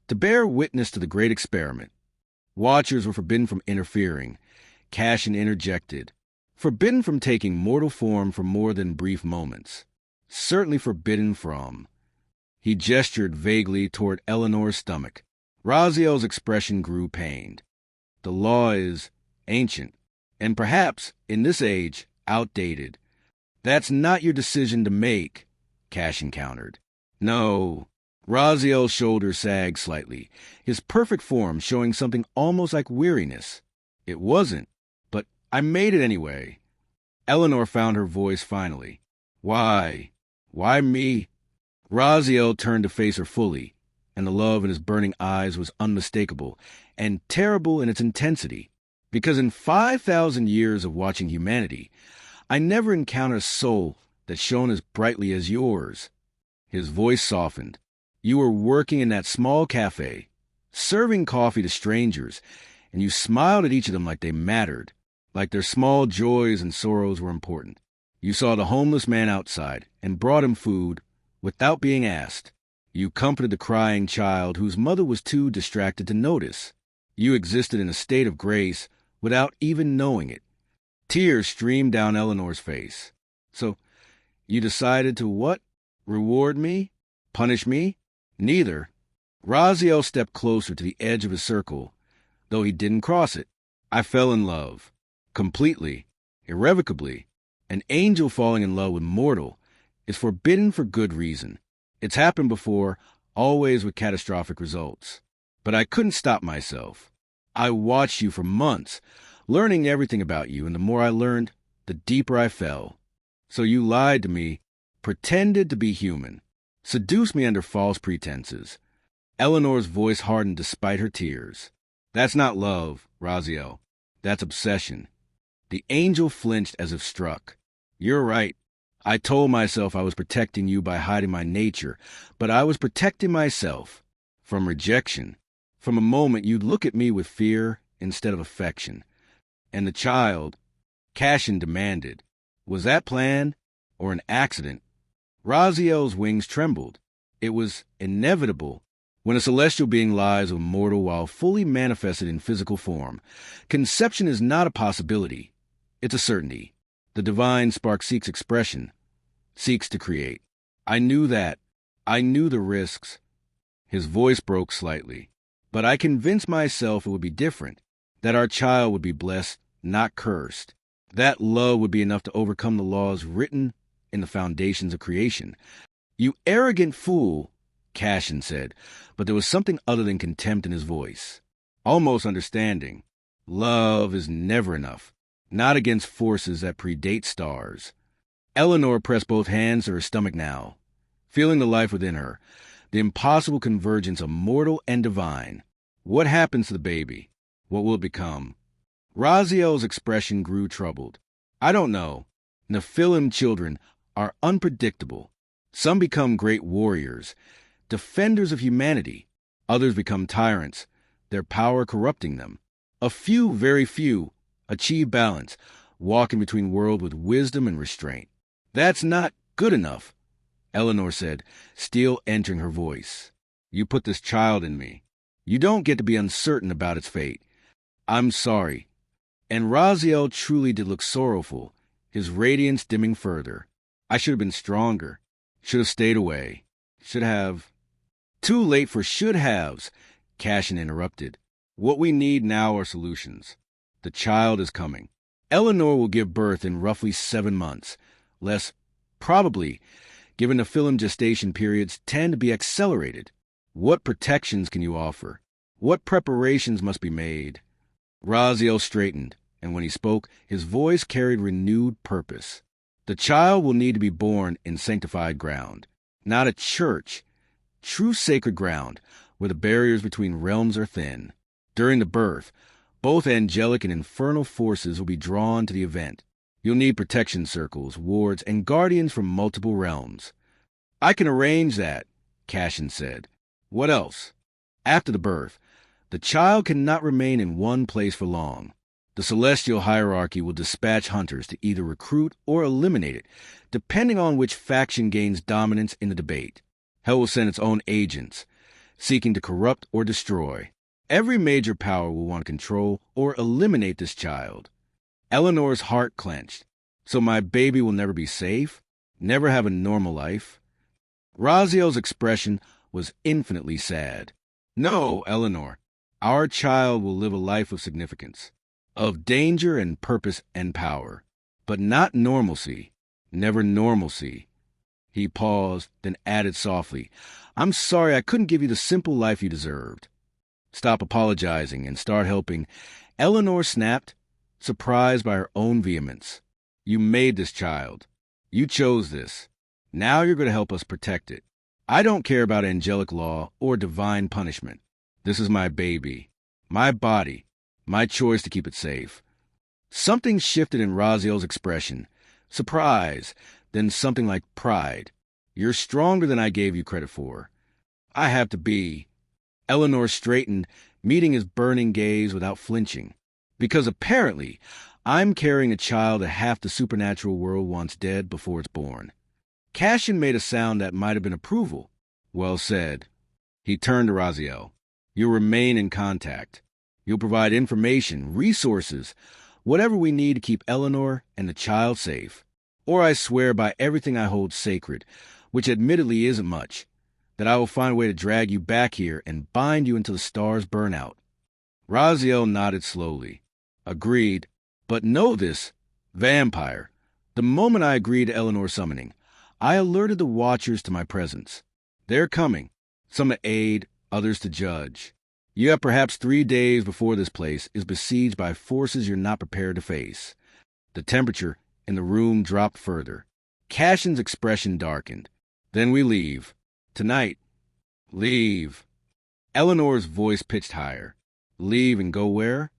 to bear witness to the great experiment. Watchers were forbidden from interfering. Cashin interjected. Forbidden from taking mortal form for more than brief moments. Certainly forbidden from. He gestured vaguely toward Eleanor's stomach. Raziel's expression grew pained. The law is ancient, and perhaps, in this age, outdated. That's not your decision to make, Cashin countered. No. Raziel's shoulders sagged slightly, his perfect form showing something almost like weariness. It wasn't, but I made it anyway. Eleanor found her voice finally. Why? Why me? Raziel turned to face her fully, and the love in his burning eyes was unmistakable and terrible in its intensity. Because in 5,000 years of watching humanity, I never encountered a soul that shone as brightly as yours. His voice softened. You were working in that small cafe, serving coffee to strangers, and you smiled at each of them like they mattered, like their small joys and sorrows were important. You saw the homeless man outside and brought him food without being asked. You comforted the crying child whose mother was too distracted to notice. You existed in a state of grace without even knowing it. Tears streamed down Eleanor's face. So, you decided to what? Reward me? Punish me? Neither. Raziel stepped closer to the edge of his circle, though he didn't cross it. I fell in love. Completely. Irrevocably. An angel falling in love with mortal is forbidden for good reason. It's happened before, always with catastrophic results. But I couldn't stop myself. I watched you for months, learning everything about you, and the more I learned, the deeper I fell. So you lied to me, pretended to be human, seduced me under false pretenses. Eleanor's voice hardened despite her tears. That's not love, Raziel. That's obsession. The angel flinched as if struck. You're right. I told myself I was protecting you by hiding my nature, but I was protecting myself from rejection, from a moment you'd look at me with fear instead of affection. And the child, Cashin demanded, was that planned or an accident? Raziel's wings trembled. It was inevitable. When a celestial being lies with mortal while fully manifested in physical form, conception is not a possibility. It's a certainty. The divine spark seeks expression, seeks to create. I knew that. I knew the risks. His voice broke slightly. But I convinced myself it would be different, that our child would be blessed, not cursed. That love would be enough to overcome the laws written in the foundations of creation. You arrogant fool, Cashin said, but there was something other than contempt in his voice. Almost understanding. Love is never enough, not against forces that predate stars. Eleanor pressed both hands to her stomach now, feeling the life within her, the impossible convergence of mortal and divine. What happens to the baby? What will it become? Raziel's expression grew troubled. I don't know. Nephilim children are unpredictable. Some become great warriors, defenders of humanity. Others become tyrants, their power corrupting them. A few, very few, achieve balance, walking between worlds with wisdom and restraint. That's not good enough, Eleanor said, steel entering her voice. You put this child in me. You don't get to be uncertain about its fate. I'm sorry. And Raziel truly did look sorrowful, his radiance dimming further. I should have been stronger. Should have stayed away. Should have... Too late for should-haves, Cashin interrupted. What we need now are solutions. The child is coming. Eleanor will give birth in roughly 7 months. Less, probably, given the Nephilim gestation periods tend to be accelerated. What protections can you offer? What preparations must be made? Raziel straightened, and when he spoke, his voice carried renewed purpose. The child will need to be born in sanctified ground, not a church, true sacred ground, where the barriers between realms are thin. During the birth, both angelic and infernal forces will be drawn to the event. You'll need protection circles, wards, and guardians from multiple realms. I can arrange that, Cashin said. What else? After the birth, the child cannot remain in one place for long. The celestial hierarchy will dispatch hunters to either recruit or eliminate it, depending on which faction gains dominance in the debate. Hell will send its own agents, seeking to corrupt or destroy. Every major power will want to control or eliminate this child. Eleanor's heart clenched. So my baby will never be safe, never have a normal life. Raziel's expression was infinitely sad. No, Eleanor. Our child will live a life of significance, of danger and purpose and power, but not normalcy, never normalcy. He paused, then added softly, I'm sorry I couldn't give you the simple life you deserved. Stop apologizing and start helping. Eleanor snapped, surprised by her own vehemence. You made this child. You chose this. Now you're going to help us protect it. I don't care about angelic law or divine punishment. This is my baby, my body, my choice to keep it safe. Something shifted in Raziel's expression. Surprise, then something like pride. You're stronger than I gave you credit for. I have to be. Eleanor straightened, meeting his burning gaze without flinching. Because apparently, I'm carrying a child that half the supernatural world wants dead before it's born. Cashin made a sound that might have been approval. Well said. He turned to Raziel. You'll remain in contact. You'll provide information, resources, whatever we need to keep Eleanor and the child safe. Or I swear by everything I hold sacred, which admittedly isn't much, that I will find a way to drag you back here and bind you until the stars burn out. Raziel nodded slowly. Agreed. But know this, vampire, The moment I agreed to Eleanor's summoning, I alerted the Watchers to my presence. They're coming, some to aid, others to judge. You have perhaps 3 days before this place is besieged by forces you're not prepared to face. The temperature in the room dropped further. Cashin's expression darkened. Then we leave. Tonight. Leave. Eleanor's voice pitched higher. Leave and go where?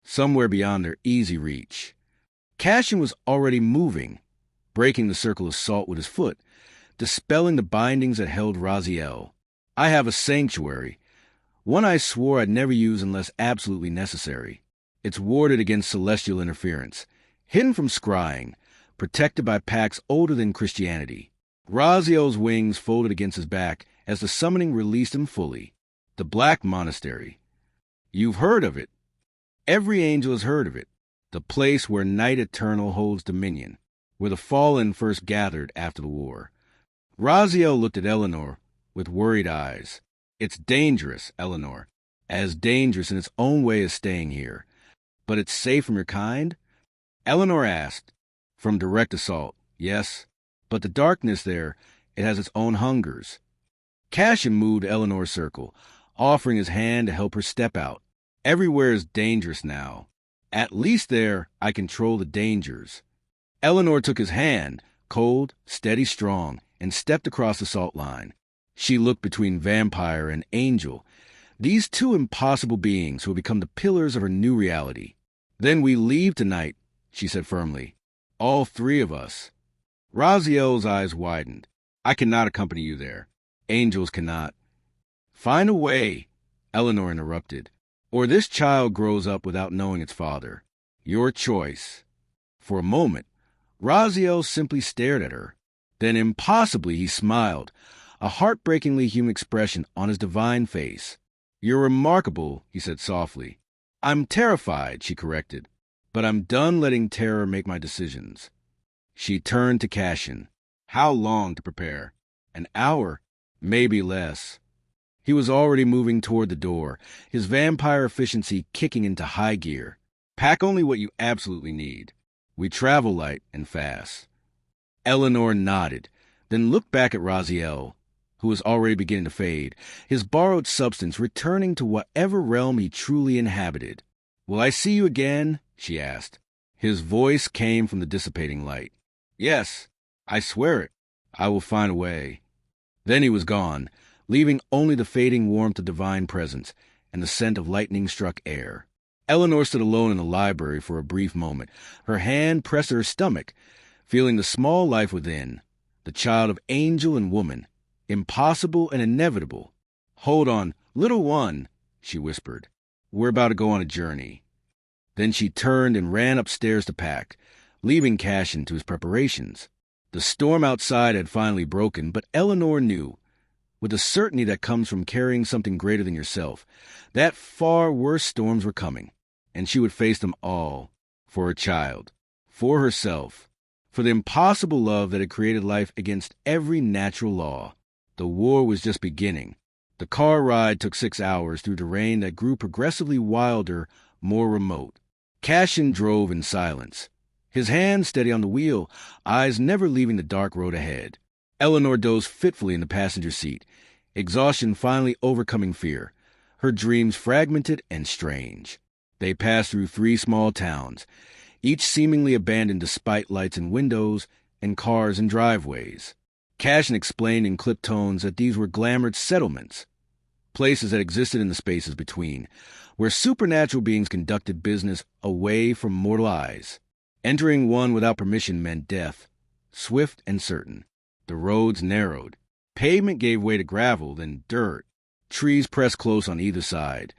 Somewhere beyond their easy reach. Cashin was already moving, breaking the circle of salt with his foot, dispelling the bindings that held Raziel. I have a sanctuary, one I swore I'd never use unless absolutely necessary. It's warded against celestial interference, hidden from scrying, protected by pacts older than Christianity. Raziel's wings folded against his back as the summoning released him fully. The Black Monastery. You've heard of it. Every angel has heard of it. The place where Night Eternal holds dominion, where the fallen first gathered after the war. Raziel looked at Eleanor with worried eyes. It's dangerous, Eleanor. As dangerous in its own way as staying here. But it's safe from your kind? Eleanor asked. From direct assault, yes. But the darkness there, it has its own hungers. Cashin moved Eleanor's circle, offering his hand to help her step out. Everywhere is dangerous now. At least there, I control the dangers. Eleanor took his hand, cold, steady, strong, and stepped across the salt line. She looked between vampire and angel, these two impossible beings who had become the pillars of her new reality. Then we leave tonight, she said firmly. All 3 of us. Raziel's eyes widened. I cannot accompany you there. Angels cannot. Find a way, Eleanor interrupted, or this child grows up without knowing its father. Your choice. For a moment, Raziel simply stared at her. Then impossibly he smiled, a heartbreakingly human expression on his divine face. You're remarkable, he said softly. I'm terrified, she corrected, but I'm done letting terror make my decisions. She turned to Cashin. How long to prepare? An hour? Maybe less. He was already moving toward the door, his vampire efficiency kicking into high gear. Pack only what you absolutely need. We travel light and fast. Eleanor nodded, then looked back at Raziel, who was already beginning to fade, his borrowed substance returning to whatever realm he truly inhabited. Will I see you again? She asked. His voice came from the dissipating light. Yes, I swear it. I will find a way. Then he was gone, leaving only the fading warmth of divine presence and the scent of lightning-struck air. Eleanor stood alone in the library for a brief moment, her hand pressed to her stomach, feeling the small life within, the child of angel and woman, impossible and inevitable. Hold on, little one, she whispered. We're about to go on a journey. Then she turned and ran upstairs to pack, leaving Cashin to his preparations. The storm outside had finally broken, but Eleanor knew, with the certainty that comes from carrying something greater than yourself, that far worse storms were coming, and she would face them all, for her child, for herself, for the impossible love that had created life against every natural law. The war was just beginning. The car ride took 6 hours through terrain that grew progressively wilder, more remote. Cashin drove in silence, his hands steady on the wheel, eyes never leaving the dark road ahead. Eleanor dozed fitfully in the passenger seat, exhaustion finally overcoming fear, her dreams fragmented and strange. They passed through 3 small towns, each seemingly abandoned despite lights in windows and cars in driveways. Cashin explained in clipped tones that these were glamored settlements, places that existed in the spaces between, where supernatural beings conducted business away from mortal eyes. Entering one without permission meant death, swift and certain. The roads narrowed. Pavement gave way to gravel, then dirt. Trees pressed close on either side,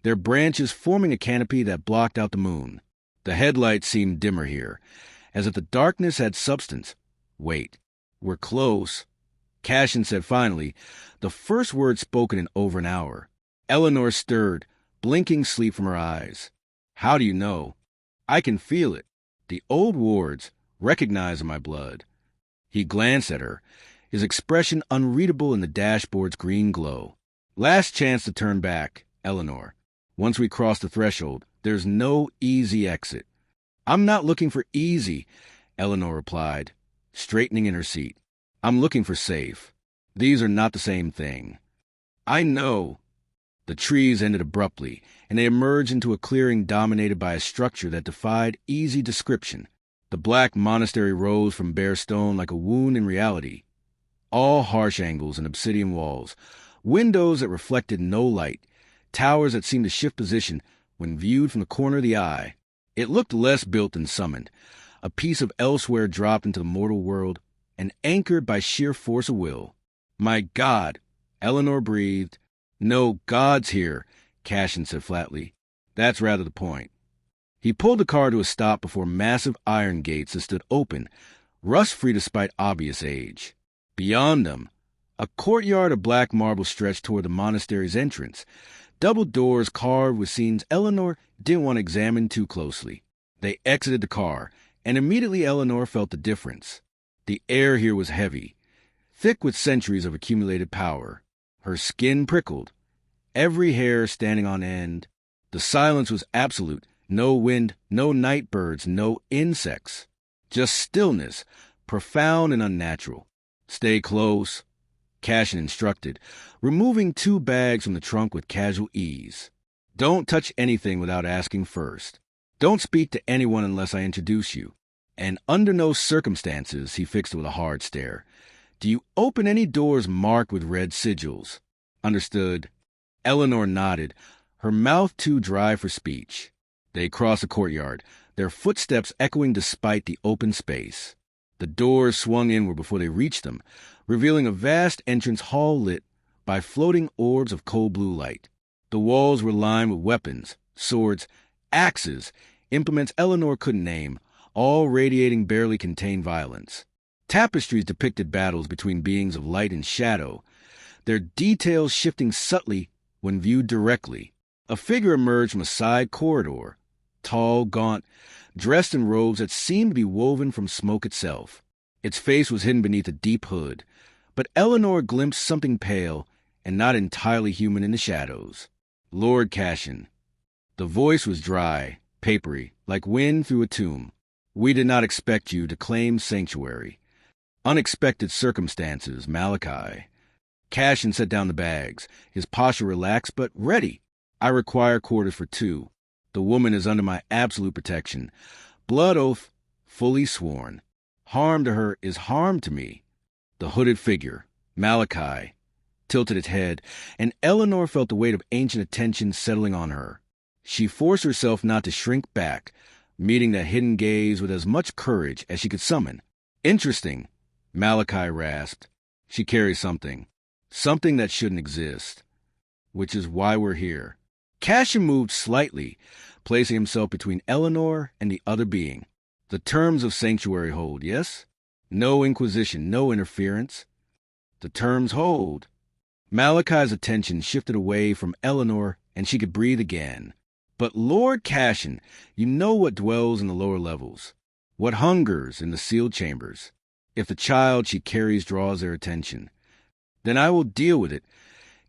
their branches forming a canopy that blocked out the moon. The headlights seemed dimmer here, as if the darkness had substance. Wait, we're close, Cashin said finally, the first word spoken in over an hour. Eleanor stirred, blinking sleep from her eyes. How do you know? I can feel it. The old wards, recognized in my blood. He glanced at her, his expression unreadable in the dashboard's green glow. Last chance to turn back, Eleanor. Once we cross the threshold, there's no easy exit. I'm not looking for easy, Eleanor replied, straightening in her seat. I'm looking for safe. These are not the same thing. I know. The trees ended abruptly, and they emerged into a clearing dominated by a structure that defied easy description. The black monastery rose from bare stone like a wound in reality. All harsh angles and obsidian walls, windows that reflected no light, towers that seemed to shift position when viewed from the corner of the eye. It looked less built than summoned, a piece of elsewhere dropped into the mortal world and anchored by sheer force of will. My God, Eleanor breathed. No, God's here, Cashin said flatly. That's rather the point. He pulled the car to a stop before massive iron gates that stood open, rust-free despite obvious age. Beyond them, a courtyard of black marble stretched toward the monastery's entrance, double doors carved with scenes Eleanor didn't want to examine too closely. They exited the car, and immediately Eleanor felt the difference. The air here was heavy, thick with centuries of accumulated power. Her skin prickled, every hair standing on end. The silence was absolute. No wind, no night birds, no insects. Just stillness, profound and unnatural. Stay close, Cashin instructed, removing 2 bags from the trunk with casual ease. Don't touch anything without asking first. Don't speak to anyone unless I introduce you. And under no circumstances, he fixed it with a hard stare, do you open any doors marked with red sigils? Understood. Eleanor nodded, her mouth too dry for speech. They crossed the courtyard, their footsteps echoing despite the open space. The doors swung inward before they reached them, revealing a vast entrance hall lit by floating orbs of cold blue light. The walls were lined with weapons, swords, axes, implements Eleanor couldn't name, all radiating barely contained violence. Tapestries depicted battles between beings of light and shadow, their details shifting subtly when viewed directly. A figure emerged from a side corridor, tall, gaunt, dressed in robes that seemed to be woven from smoke itself. Its face was hidden beneath a deep hood, but Eleanor glimpsed something pale and not entirely human in the shadows. Lord Cashin. The voice was dry, papery, like wind through a tomb. We did not expect you to claim sanctuary. Unexpected circumstances, Malachi. Cashin set down the bags, his posture relaxed but ready. I require quarters for 2. The woman is under my absolute protection. Blood oath, fully sworn. Harm to her is harm to me. The hooded figure, Malachi, tilted its head, and Eleanor felt the weight of ancient attention settling on her. She forced herself not to shrink back, meeting that hidden gaze with as much courage as she could summon. Interesting, Malachi rasped. She carries something. Something that shouldn't exist. Which is why we're here. Cashin moved slightly, placing himself between Eleanor and the other being. The terms of sanctuary hold, yes? No inquisition, no interference. The terms hold. Malachi's attention shifted away from Eleanor, and she could breathe again. But Lord Cashin, you know what dwells in the lower levels, what hungers in the sealed chambers. If the child she carries draws their attention, then I will deal with it,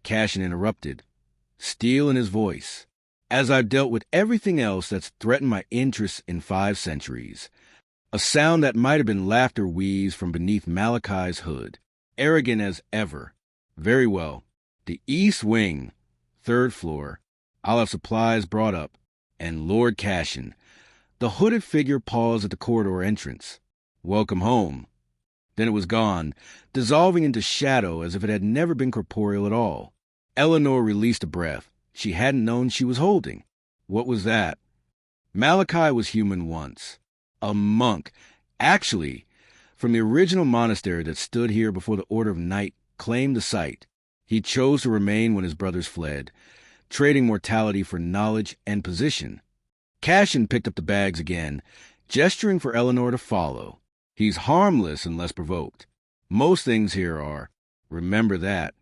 Cashin interrupted, steel in his voice, as I've dealt with everything else that's threatened my interests in 5 centuries. A sound that might have been laughter wheezed from beneath Malachi's hood, arrogant as ever. Very well. The east wing, 3rd floor. I'll have supplies brought up. And Lord Cashin. The hooded figure paused at the corridor entrance. Welcome home. Then it was gone, dissolving into shadow as if it had never been corporeal at all. Eleanor released a breath she hadn't known she was holding. What was that? Malachi was human once. A monk. Actually, from the original monastery that stood here before the Order of Night claimed the site. He chose to remain when his brothers fled, trading mortality for knowledge and position. Cashin picked up the bags again, gesturing for Eleanor to follow. He's harmless unless provoked. Most things here are. Remember that.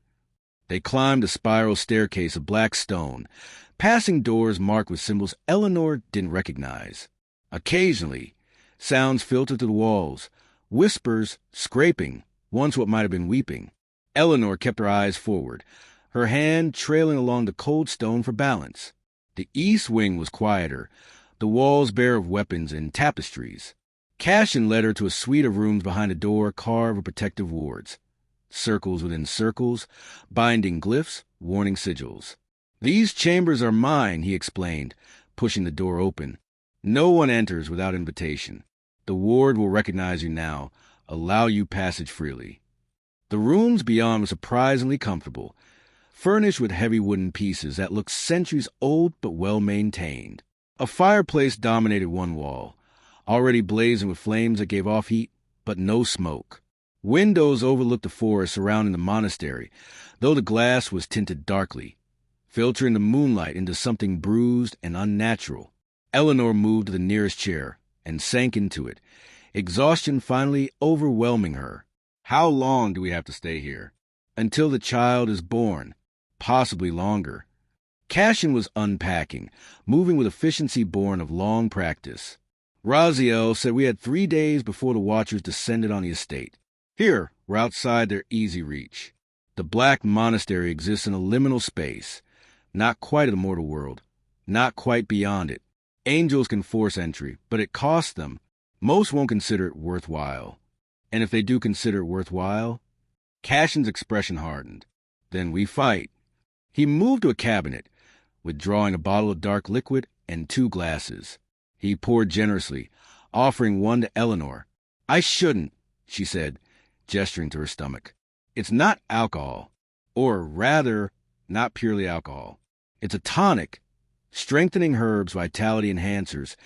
They climbed a spiral staircase of black stone, passing doors marked with symbols Eleanor didn't recognize. Occasionally, sounds filtered through the walls, whispers, scraping, once what might have been weeping. Eleanor kept her eyes forward, her hand trailing along the cold stone for balance. The east wing was quieter, the walls bare of weapons and tapestries. Cashin led her to a suite of rooms behind a door carved with protective wards. Circles within circles, binding glyphs, warning sigils. "These chambers are mine," he explained, pushing the door open. "No one enters without invitation. The ward will recognize you now, allow you passage freely." The rooms beyond were surprisingly comfortable, furnished with heavy wooden pieces that looked centuries old but well-maintained. A fireplace dominated one wall, already blazing with flames that gave off heat, but no smoke. Windows overlooked the forest surrounding the monastery, though the glass was tinted darkly, filtering the moonlight into something bruised and unnatural. Eleanor moved to the nearest chair and sank into it, exhaustion finally overwhelming her. "How long do we have to stay here?" "Until the child is born, possibly longer." Cashin was unpacking, moving with efficiency born of long practice. Raziel said we had 3 days before the Watchers descended on the estate. Here, we're outside their easy reach. The Black Monastery exists in a liminal space, not quite the mortal world, not quite beyond it. Angels can force entry, but it costs them. Most won't consider it worthwhile. And if they do consider it worthwhile, Cashin's expression hardened. Then we fight. He moved to a cabinet, withdrawing a bottle of dark liquid and 2 glasses. He poured generously, offering one to Eleanor. "I shouldn't," she said, gesturing to her stomach. "It's not alcohol, or rather, not purely alcohol. It's a tonic, strengthening herbs, vitality enhancers,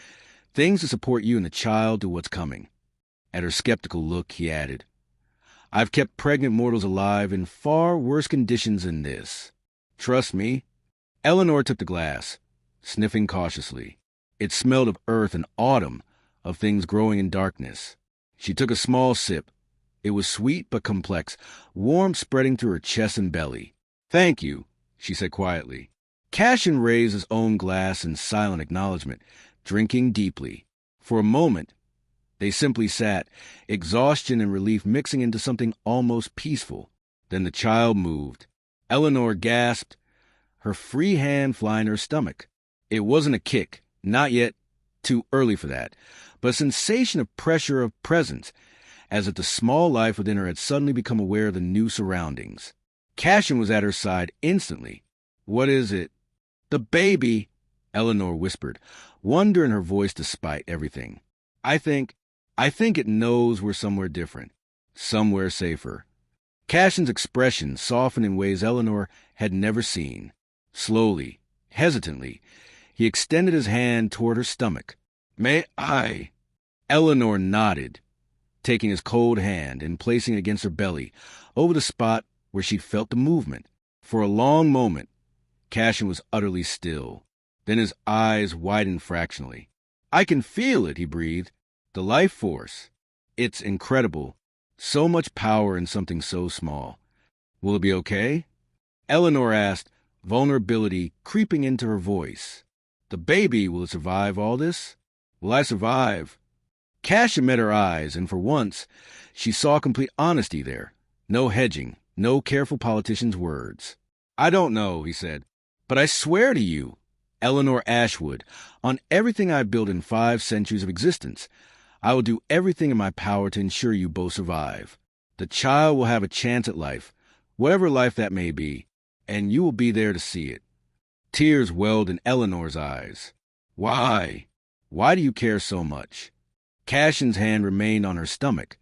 things to support you and the child to what's coming." At her skeptical look, he added, "I've kept pregnant mortals alive in far worse conditions than this. Trust me." Eleanor took the glass, sniffing cautiously. It smelled of earth and autumn, of things growing in darkness. She took a small sip. It was sweet but complex, warmth spreading through her chest and belly. "Thank you," she said quietly. Cashin raised his own glass in silent acknowledgement, drinking deeply. For a moment, they simply sat, exhaustion and relief mixing into something almost peaceful. Then the child moved. Eleanor gasped, her free hand flying her stomach. It wasn't a kick, not yet, too early for that, but a sensation of pressure, of presence, as if the small life within her had suddenly become aware of the new surroundings. Cashin was at her side instantly. "What is it?" "The baby," Eleanor whispered, wonder in her voice despite everything. I think it knows we're somewhere different, somewhere safer." Cashin's expression softened in ways Eleanor had never seen. Slowly, hesitantly, he extended his hand toward her stomach. "May I?" Eleanor nodded, taking his cold hand and placing it against her belly, over the spot where she felt the movement. For a long moment, Cashin was utterly still. Then his eyes widened fractionally. "I can feel it," he breathed. "The life force. It's incredible. So much power in something so small." "Will it be okay?" Eleanor asked, vulnerability creeping into her voice. "The baby, will it survive all this? Will I survive?" Cashin met her eyes, and for once, she saw complete honesty there. No hedging, no careful politician's words. "I don't know," he said, "but I swear to you, Eleanor Ashwood, on everything I've built in 5 centuries of existence, I will do everything in my power to ensure you both survive. The child will have a chance at life, whatever life that may be, and you will be there to see it." Tears welled in Eleanor's eyes. "Why? Why do you care so much?" Cashin's hand remained on her stomach,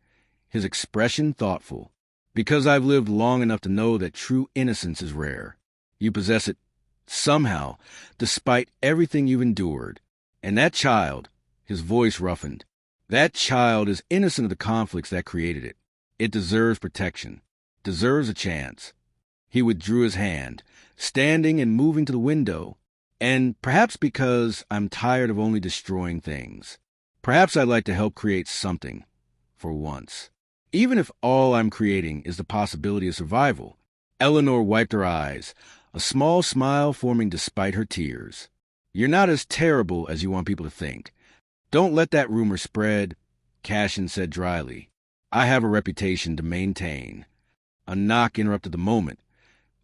his expression thoughtful. "Because I've lived long enough to know that true innocence is rare. You possess it somehow, despite everything you've endured. And that child," his voice roughened, "that child is innocent of the conflicts that created it. It deserves protection, deserves a chance." He withdrew his hand, standing and moving to the window. "And perhaps because I'm tired of only destroying things. Perhaps I'd like to help create something, for once. Even if all I'm creating is the possibility of survival." Eleanor wiped her eyes, a small smile forming despite her tears. "You're not as terrible as you want people to think. Don't let that rumor spread," Cashin said dryly. "I have a reputation to maintain." A knock interrupted the moment.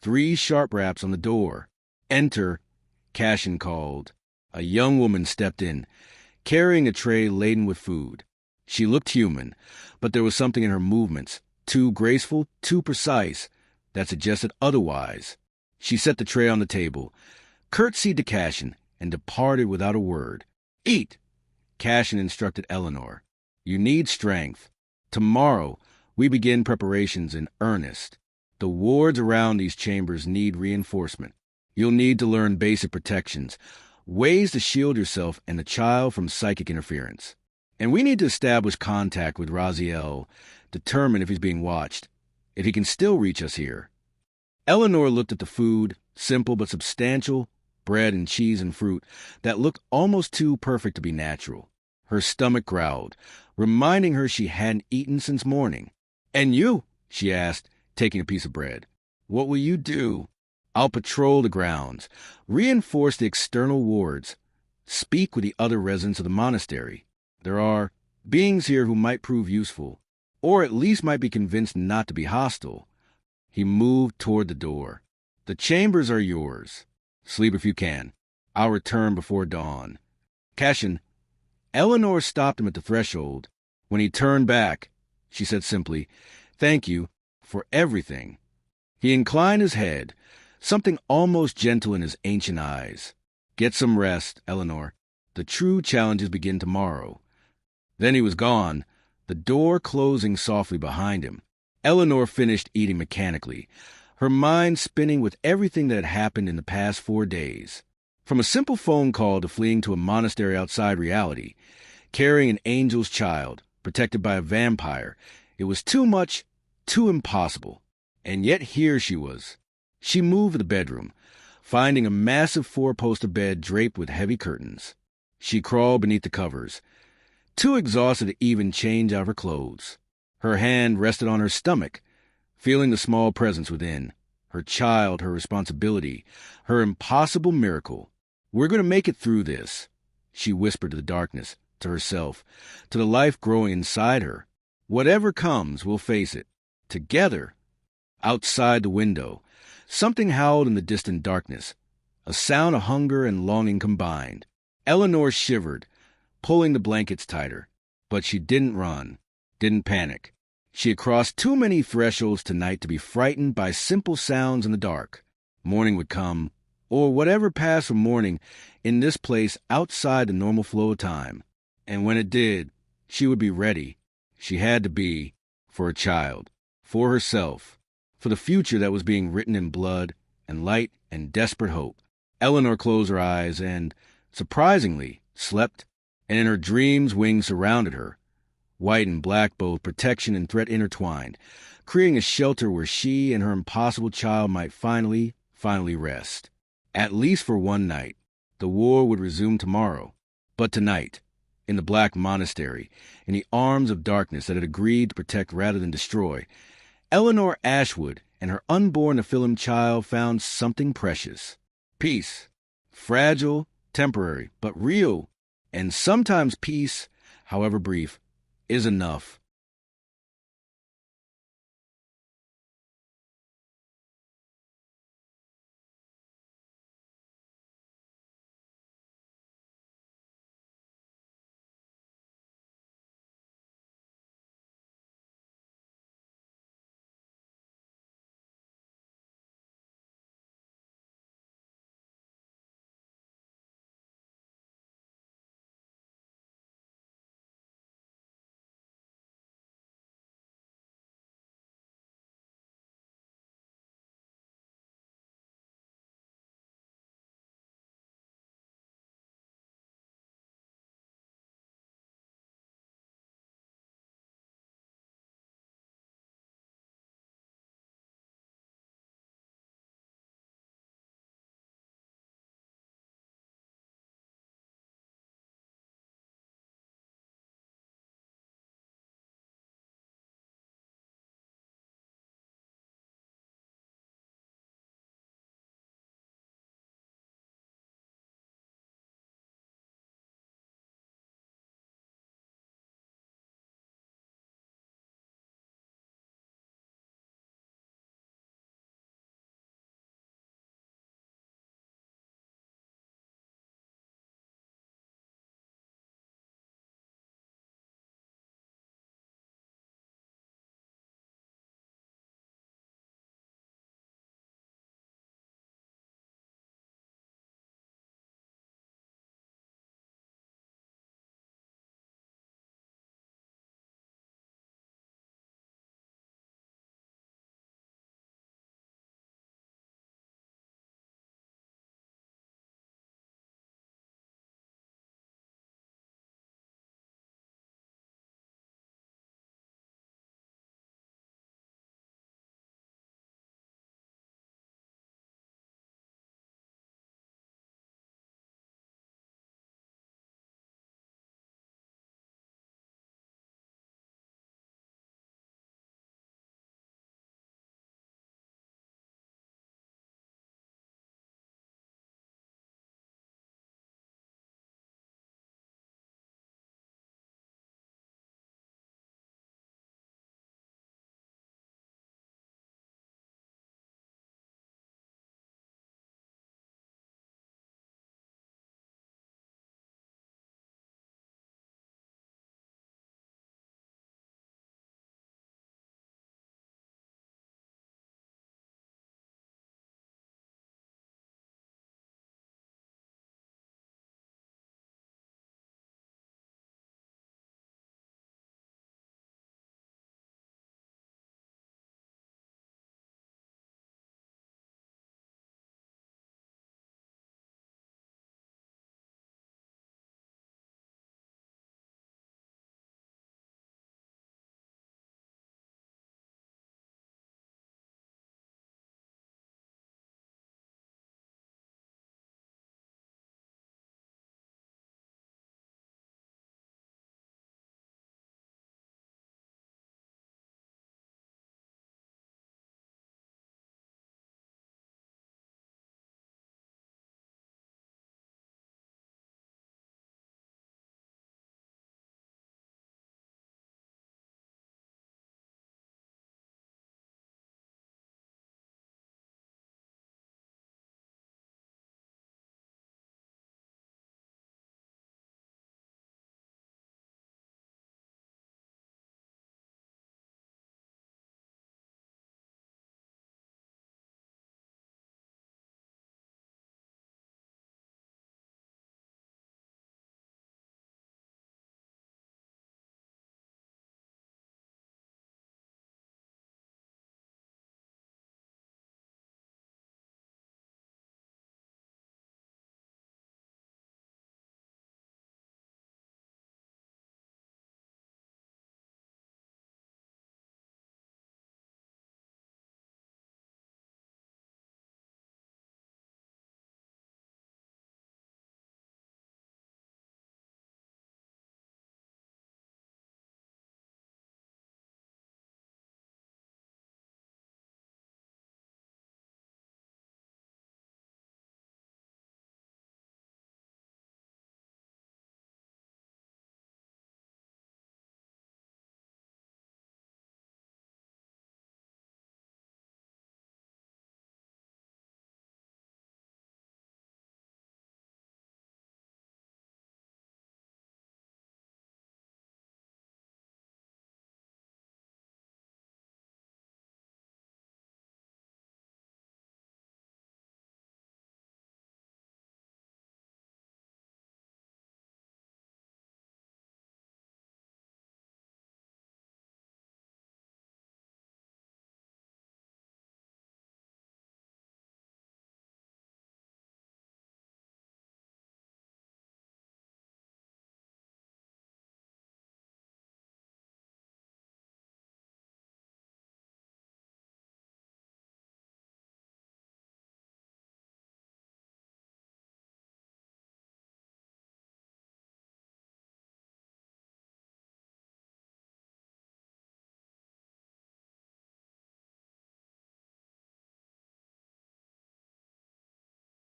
3 sharp raps on the door. "Enter," Cashin called. A young woman stepped in, carrying a tray laden with food. She looked human, but there was something in her movements, too graceful, too precise, that suggested otherwise. She set the tray on the table, curtsied to Cashin, and departed without a word. "Eat," Cashin instructed Eleanor. "You need strength. Tomorrow, we begin preparations in earnest. The wards around these chambers need reinforcement. You'll need to learn basic protections, ways to shield yourself and the child from psychic interference. And we need to establish contact with Raziel, determine if he's being watched, if he can still reach us here." Eleanor looked at the food, simple but substantial, bread and cheese and fruit, that looked almost too perfect to be natural. Her stomach growled, reminding her she hadn't eaten since morning. "And you?" she asked, taking a piece of bread. "What will you do?" "I'll patrol the grounds, reinforce the external wards, speak with the other residents of the monastery. There are beings here who might prove useful, or at least might be convinced not to be hostile." He moved toward the door. "The chambers are yours. Sleep if you can. I'll return before dawn." "Cashin." Eleanor stopped him at the threshold. When he turned back, she said simply, "Thank you for everything." He inclined his head, something almost gentle in his ancient eyes. "Get some rest, Eleanor. The true challenges begin tomorrow." Then he was gone, the door closing softly behind him. Eleanor finished eating mechanically, her mind spinning with everything that had happened in the past 4 days. From a simple phone call to fleeing to a monastery outside reality, carrying an angel's child, protected by a vampire, it was too much, too impossible. And yet here she was. She moved to the bedroom, finding a massive 4-poster bed draped with heavy curtains. She crawled beneath the covers, too exhausted to even change out her clothes. Her hand rested on her stomach, feeling the small presence within. Her child, her responsibility, her impossible miracle. "We're going to make it through this," she whispered to the darkness, to herself, to the life growing inside her. "Whatever comes, we'll face it. Together." Outside the window, something howled in the distant darkness, a sound of hunger and longing combined. Eleanor shivered, pulling the blankets tighter. But she didn't run, didn't panic. She had crossed too many thresholds tonight to be frightened by simple sounds in the dark. Morning would come, or whatever passed for morning, in this place outside the normal flow of time. And when it did, she would be ready. She had to be, for her child, for herself, for the future that was being written in blood and light and desperate hope. Eleanor closed her eyes and, surprisingly, slept, and in her dreams wings surrounded her, white and black, both protection and threat intertwined, creating a shelter where she and her impossible child might finally rest. At least for one night. The war would resume tomorrow. But tonight, in the Black Monastery, in the arms of darkness that had agreed to protect rather than destroy, Eleanor Ashwood and her unborn Nephilim child found something precious. Peace. Fragile, temporary, but real. And sometimes peace, however brief, is enough.